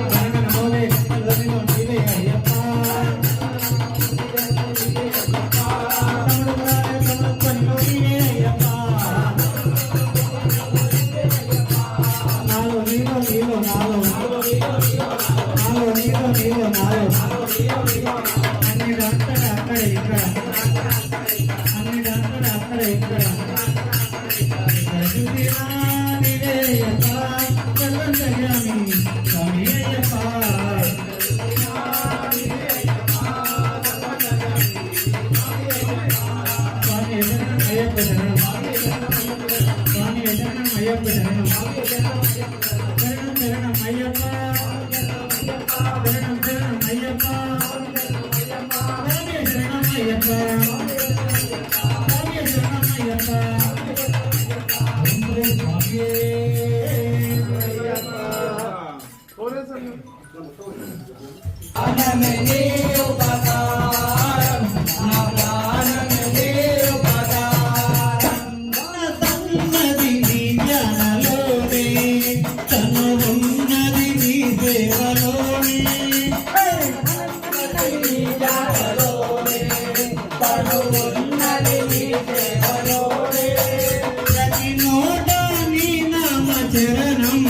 గణగణ మోగే గంటల ధ్వనిలో నీవే అయ్యప్ప తమ్ముడు తమ్ముడు నీవే అయ్యప్ప నాలో నీలో నీలో నాలో నాలో నీలో నీలో నాలో అన్ని డాక్టర్ అక్కడ ఇక్కడ అన్ని డాక్టర్ అక్కడ ఇక్కడ ఇక్కడ చూసినా నీవే అయ్యప్ప సర్వంతర్యామి స్వామి అయ్యప్ప స్వామి అయ్యప్ప శరణం స్వామి అయ్యప్ప శరణం శరణం శరణం అయ్యప్ప శరణం శరణం అయ్యప్ప స్వామి శరణం అయ్యప్ప స్వామి శరణం అయ్యప్ప తన్నది నీ జ్ఞానలోనే తను ఉన్నది నీ సేవలోనే ప్రతి నోట నీ నామ చరణం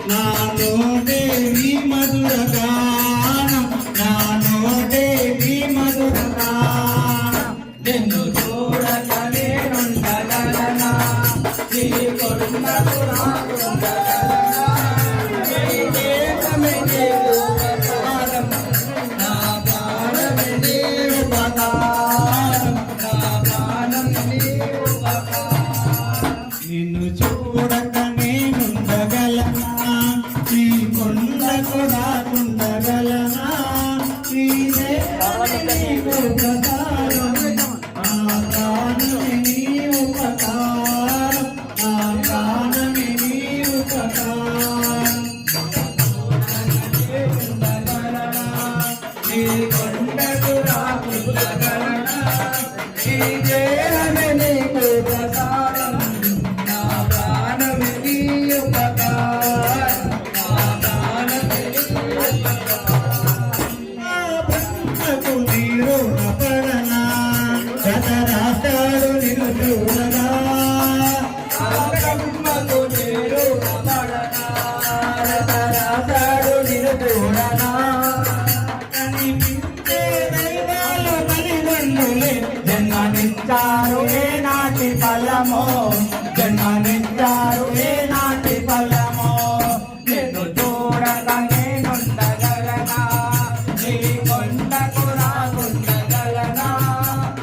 నా నోటే నీ మధుర గానం నా నోటే నీ మధుర గానం నిన్ను చూడక నేనుండగలనా నీ కొడుకు రాకుండగలనా నీ దేశమే నీ ఉపకారం నా ప్రాణమే నీ ఉపకారం నా ప్రాణమే నీ ఉపకారం నిన్ను చూడక నేనుండగలనా నీ కొండకు రాకుండగలనా నీ దేశమే నీ ఉపకారం నా ప్రాణమే నీ ఉపకారం నా ప్రాణమే నీ ఉపకారం నీ కొండకు రాకుండగలనా నీ దేహమే నీకు ఉపకారం నా ప్రాణమే నీ ఉపకారం నా ప్రాణమే నీ ఉపకారం నా బ్రహ్మకు నీరు పడనా గతరాస్తాడు నిన్ను చూడగా ఆ బ్రహ్మకు నీరు పడనా గతరాస్తాడు నిన్ను చూడగా కనిపించే దైవాలు తల్లిదండ్రులే జన్మనిచ్చారు ఏ నాటి ఫలమో జన్మనిచ్చారు ఏ నాటి ఫలమో నిన్ను చూడక నేనుండగలనా నీ కొండకు రాకుండగలనా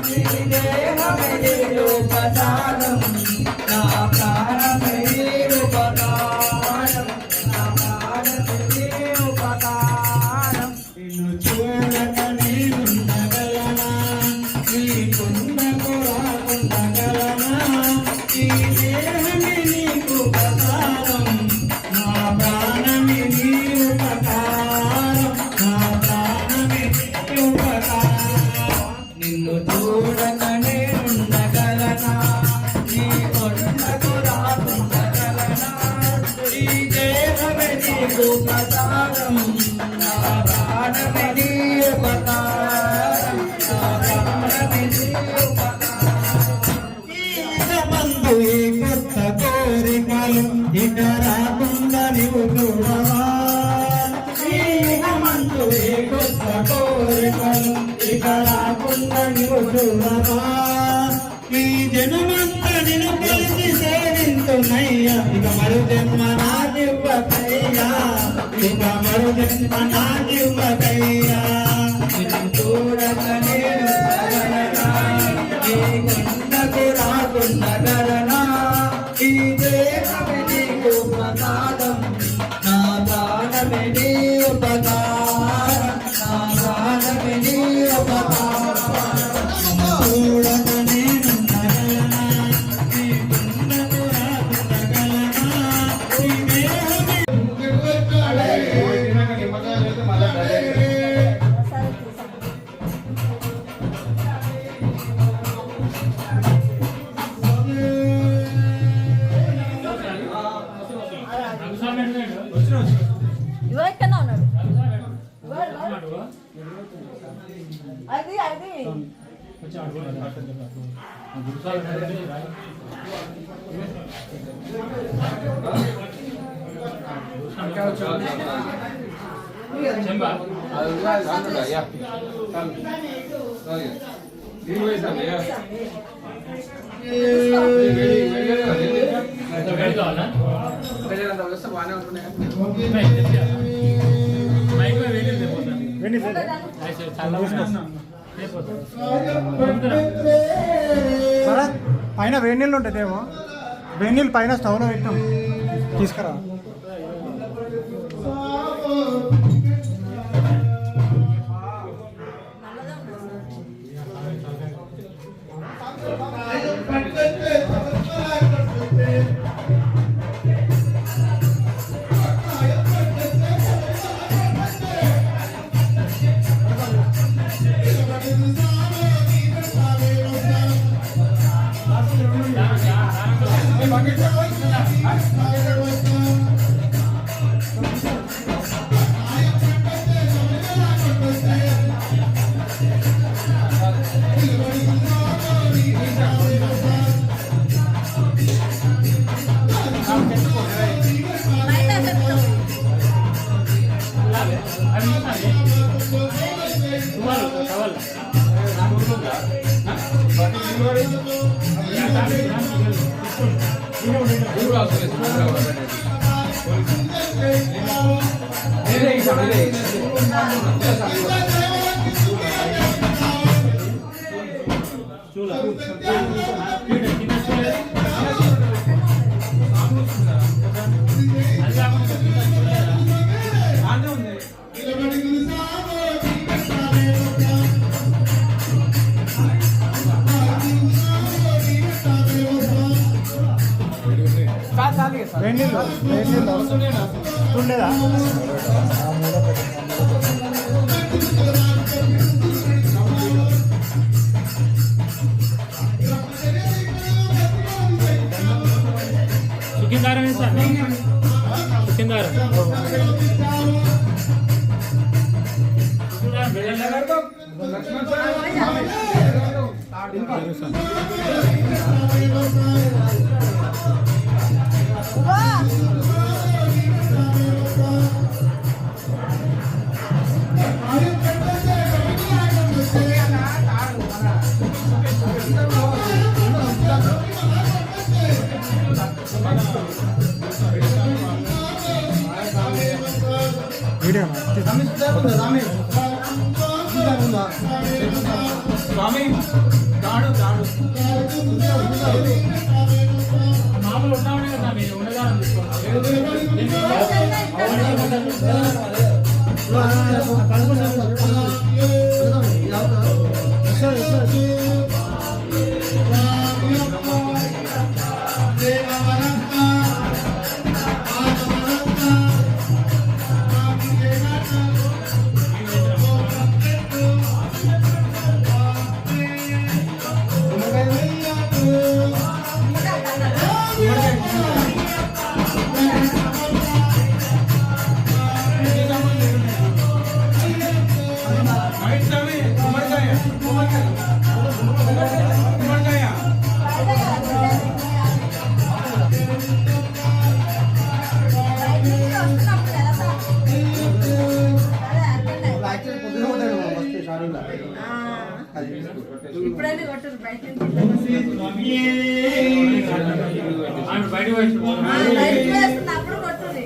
నీ దేహమే నీ ఉపకారం నా ప్రాణమే నీ ఉపకారం నా ప్రాణమే నీ ఉపకారం నిన్ను చూడక నేనుండగలనా నీ కొండకు రాకుండగలనా నీ దేహమే నీకు ఉపకారం నా ప్రాణమే నీ ఉపకారం నా ప్రాణమే నీ ఉపకారం నిన్ను చూడక నేనుండగలనా నీ కొండకు రాకుండగలనా నీ దేహమే ఇక రాకుండా నువ్వు చూడవా ఈ జనమంతా నిన్ను కలిసి సేవింతున్నయ్యా ఇక మరు జన్మ నాదివ్వకయ్యా ఇక మరు జన్మ నాదివ్వకయ్యా నిన్ను చూడక నేను సగలనా నీ కొండకు రాకుండా గలనా ఈ దేహమే నీకు ప్రసాదం నా ప్రాణమే నీ ఉపకారం నా ప్రాణమే నీ ఉపకారం చూడక నేను సగలనా నీ కొండకు రాకుండా గలనా ఈ దేహమే ఎక్కడన్నా ఉన్నాడు అది అది భరత్ పైన వేడి నీళ్ళు ఉంటుందేమో వేడి నీళ్ళు పైన స్టవ్లో పెట్టాం తీసుకురా వేడి నీళ్ళు ఉండేదా సుఖిందారం సార్ సుఖిందారం వీడియో స్వామి దాడు దాడు మామూలు ఉంటామనే కదా మీరు ఉండగా యాక్చువల్లీ పొద్దున పోతాడు ఫస్ట్ స్టార్టింగ్ ఇప్పుడైనా కొట్టరు బయట నుంచి ఆమె బయటకు వచ్చి లైట్ వేస్తున్నప్పుడు కొట్టుది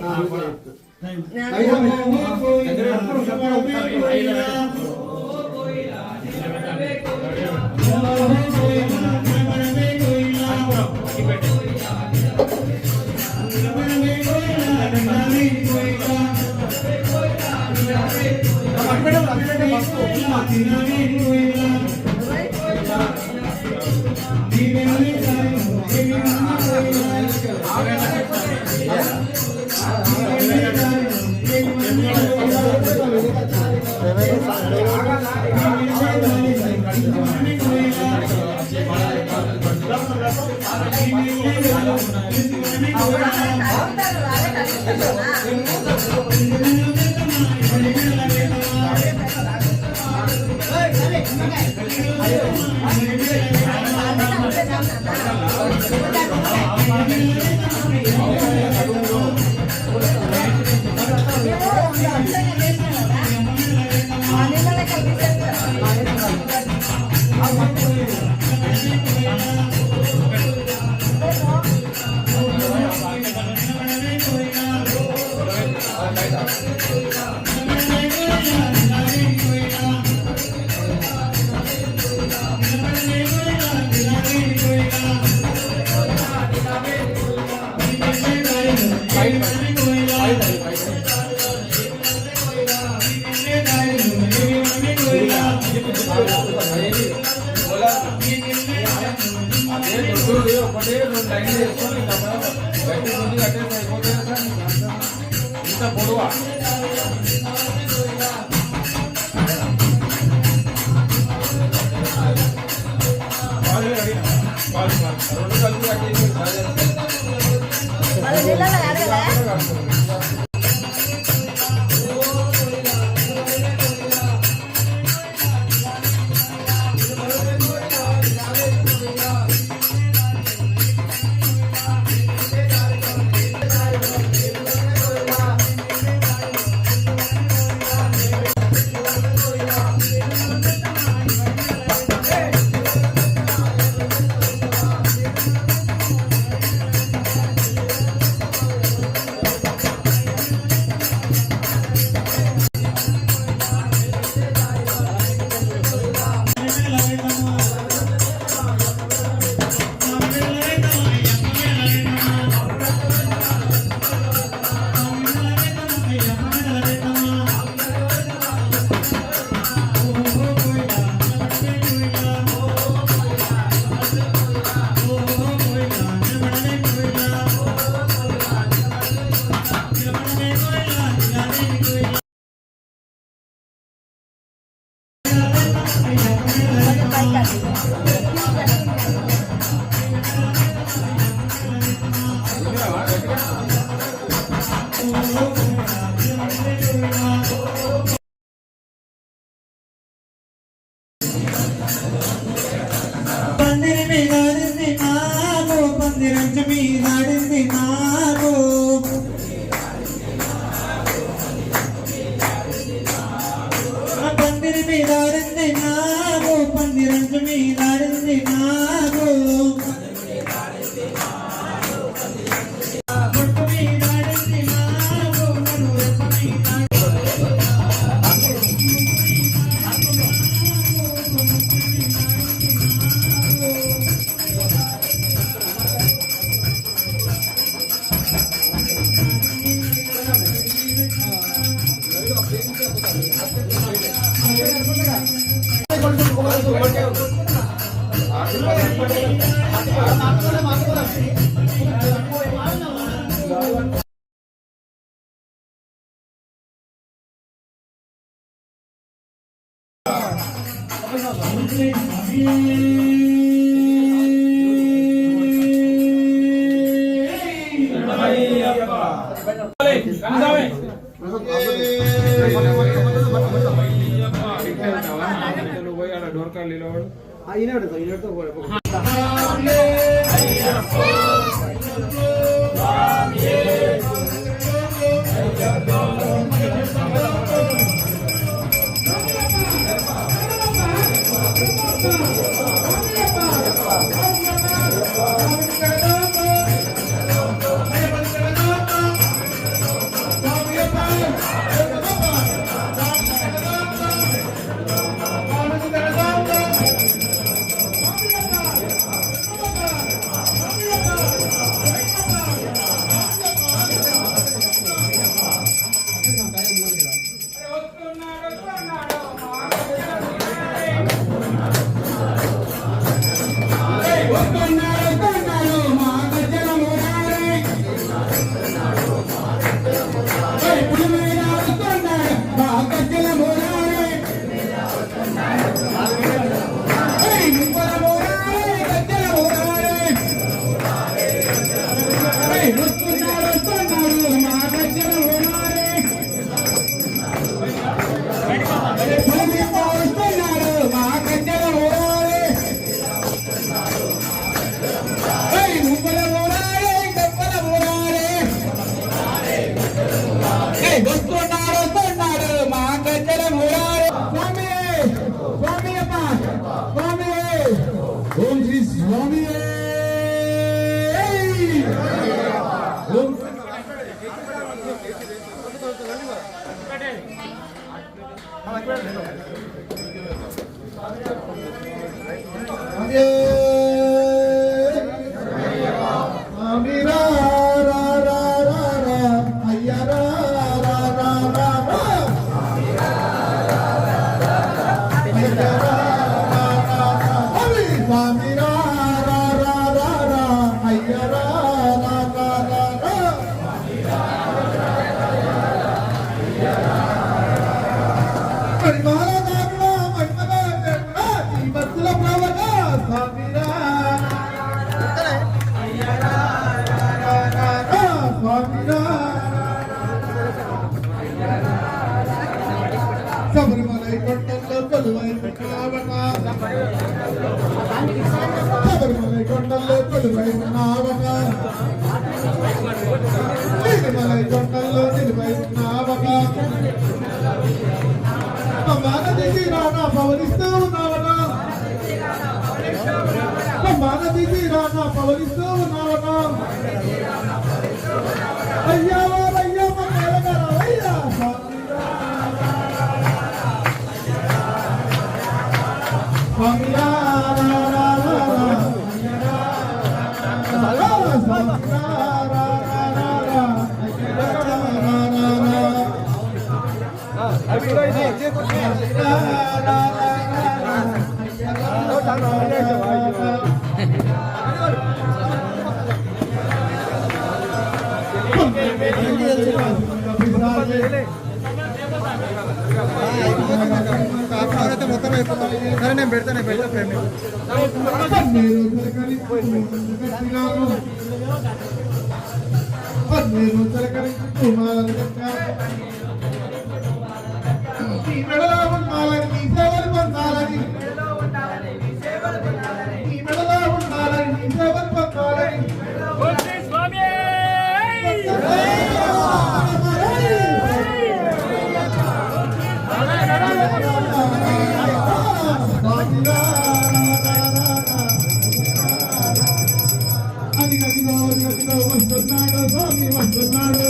ఓం శ్రీ స్వామి శబరిమలై కొండల్లో కొలువై ఉన్నావనా శబరిమలై కొండల్లో కొలువై ఉన్నావనా తిరుమలై కొండల్లో నిలువై ఉన్నావనా మానదికి రానా పవనిస్తూ ఉన్నావనా మానదికి రానా పవనిస్తూ ఉన్నావనా అయ్యా అయ్యా అయ్యా మొత్తం సరే నేను పెడతాను వస్తున్నాడు స్వామి వస్తున్నాడు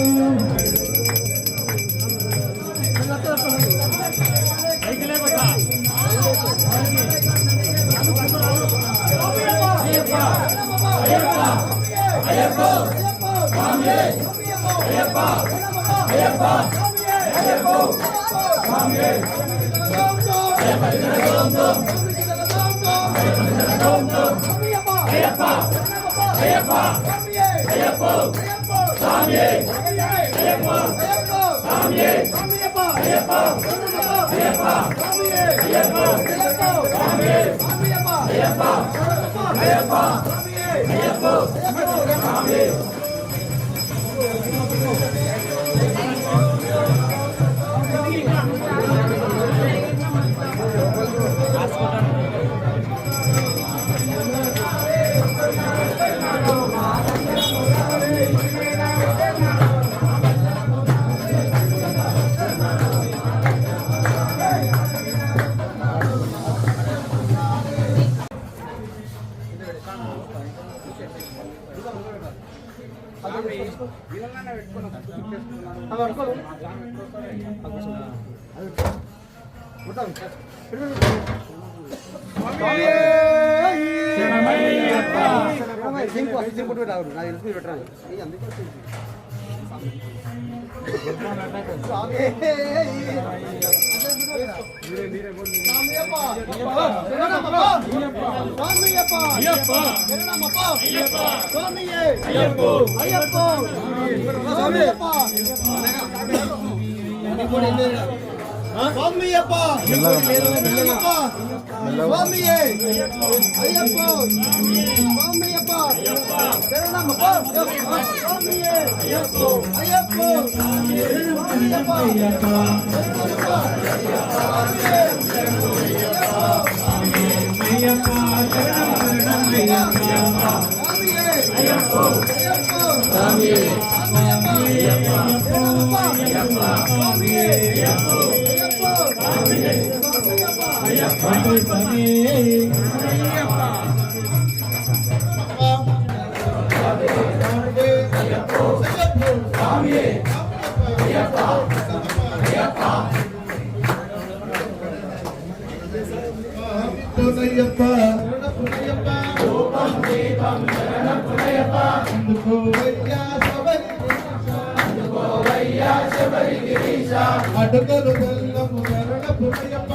అడుగులు బెల్లము శరణ పుణ్యప్ప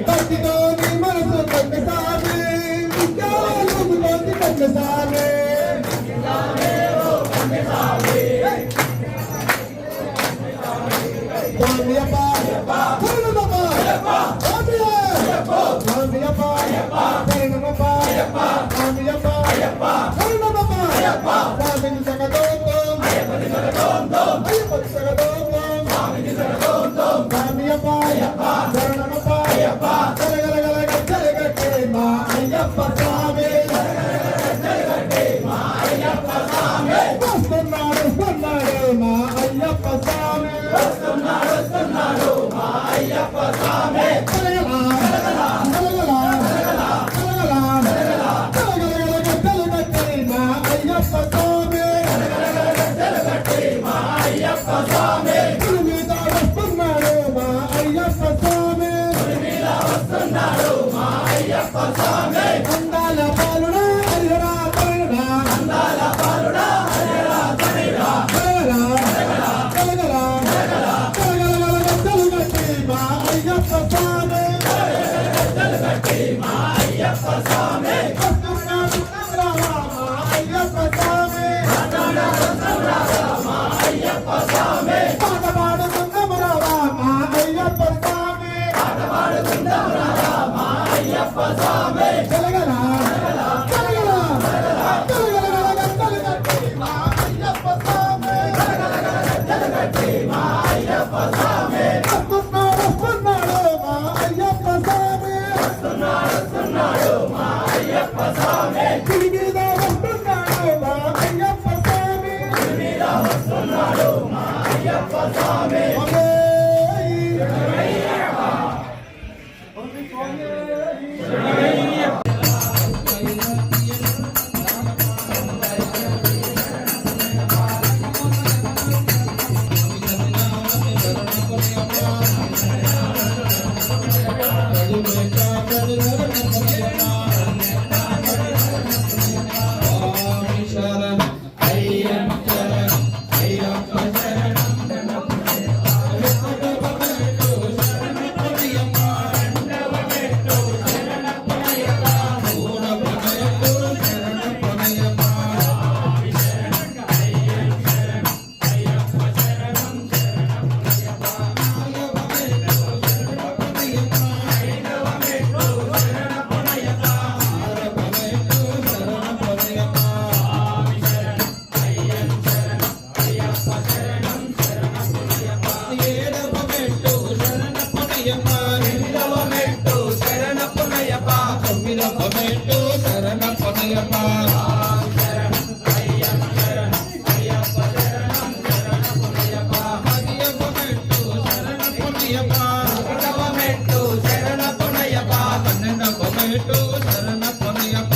భక్తితో నీ మనసు కంగసామే విద్యాలములోని కంగసామే స్వామియప్ప శరణమప్ప స్వామియే స్వామియప్ప శరణమప్ప స్వామియప్ప శరణమప్ప స్వామిని జగదోం అయ్యప్పని జగదోం స్వామియప్ప శరణమప్ప జలగలగలగ జలగట్టే మా అయ్యప్ప స్వామి వస్తున్నాడు మా అయ్యప్ప స్వామి అందాల పాలుడా హరిహరా తరగడా అందాల పాలుడా హరిహరా తరగడా తరగడా తరగడా తరగడా తరగట్టి మా అయ్యప్ప స్వామి తరగట్టి మా అయ్యప్ప స్వామి వస్తున్నాడు నవరావా మా అయ్యప్ప స్వామి వస్తున్నాడు నవరావా మా అయ్యప్ప స్వామి పాట పాడుతున్నవరావా మా అయ్యప్ప స్వామి పాట పాడుతున్నవరావా మా అయ్యప్ప స్వామి జలగలా జలగలా జలగలా జలగట్టి మా అయ్యప్ప స్వామి జలగట్టి మా అయ్యప్ప స్వామి వస్తున్నాడు మా అయ్యప్ప స్వామి వస్తున్నాడు మా అయ్యప్ప స్వామి గుడి మీద వస్తున్నాడు మా అయ్యప్ప స్వామి గుడి మీద వస్తున్నాడు మా అయ్యప్ప స్వామి శరణ పొనయప్ప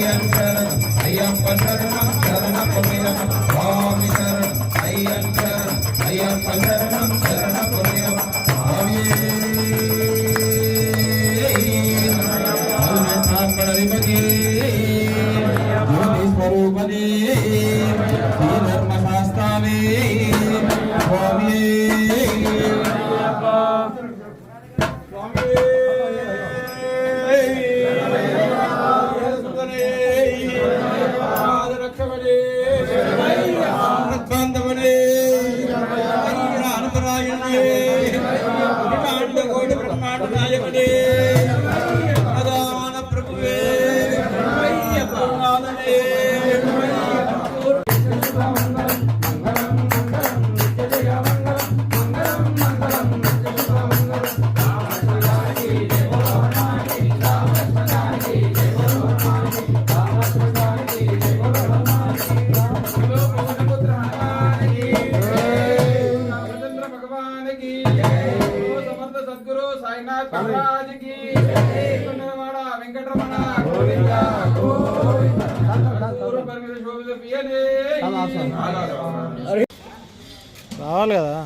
అయ్యప్ప శరణం శరణమయ్యప్ప స్వామి శరణం అయ్యప్ప శరణం అయ్యప్ప శరణం శరణమయ్యప్ప స్వామి అరుణాపణరిపతి జ్యోతి స్వరూపదే శ్రీ ధర్మశాస్త్రాలే స్వామి రావాలి కదా.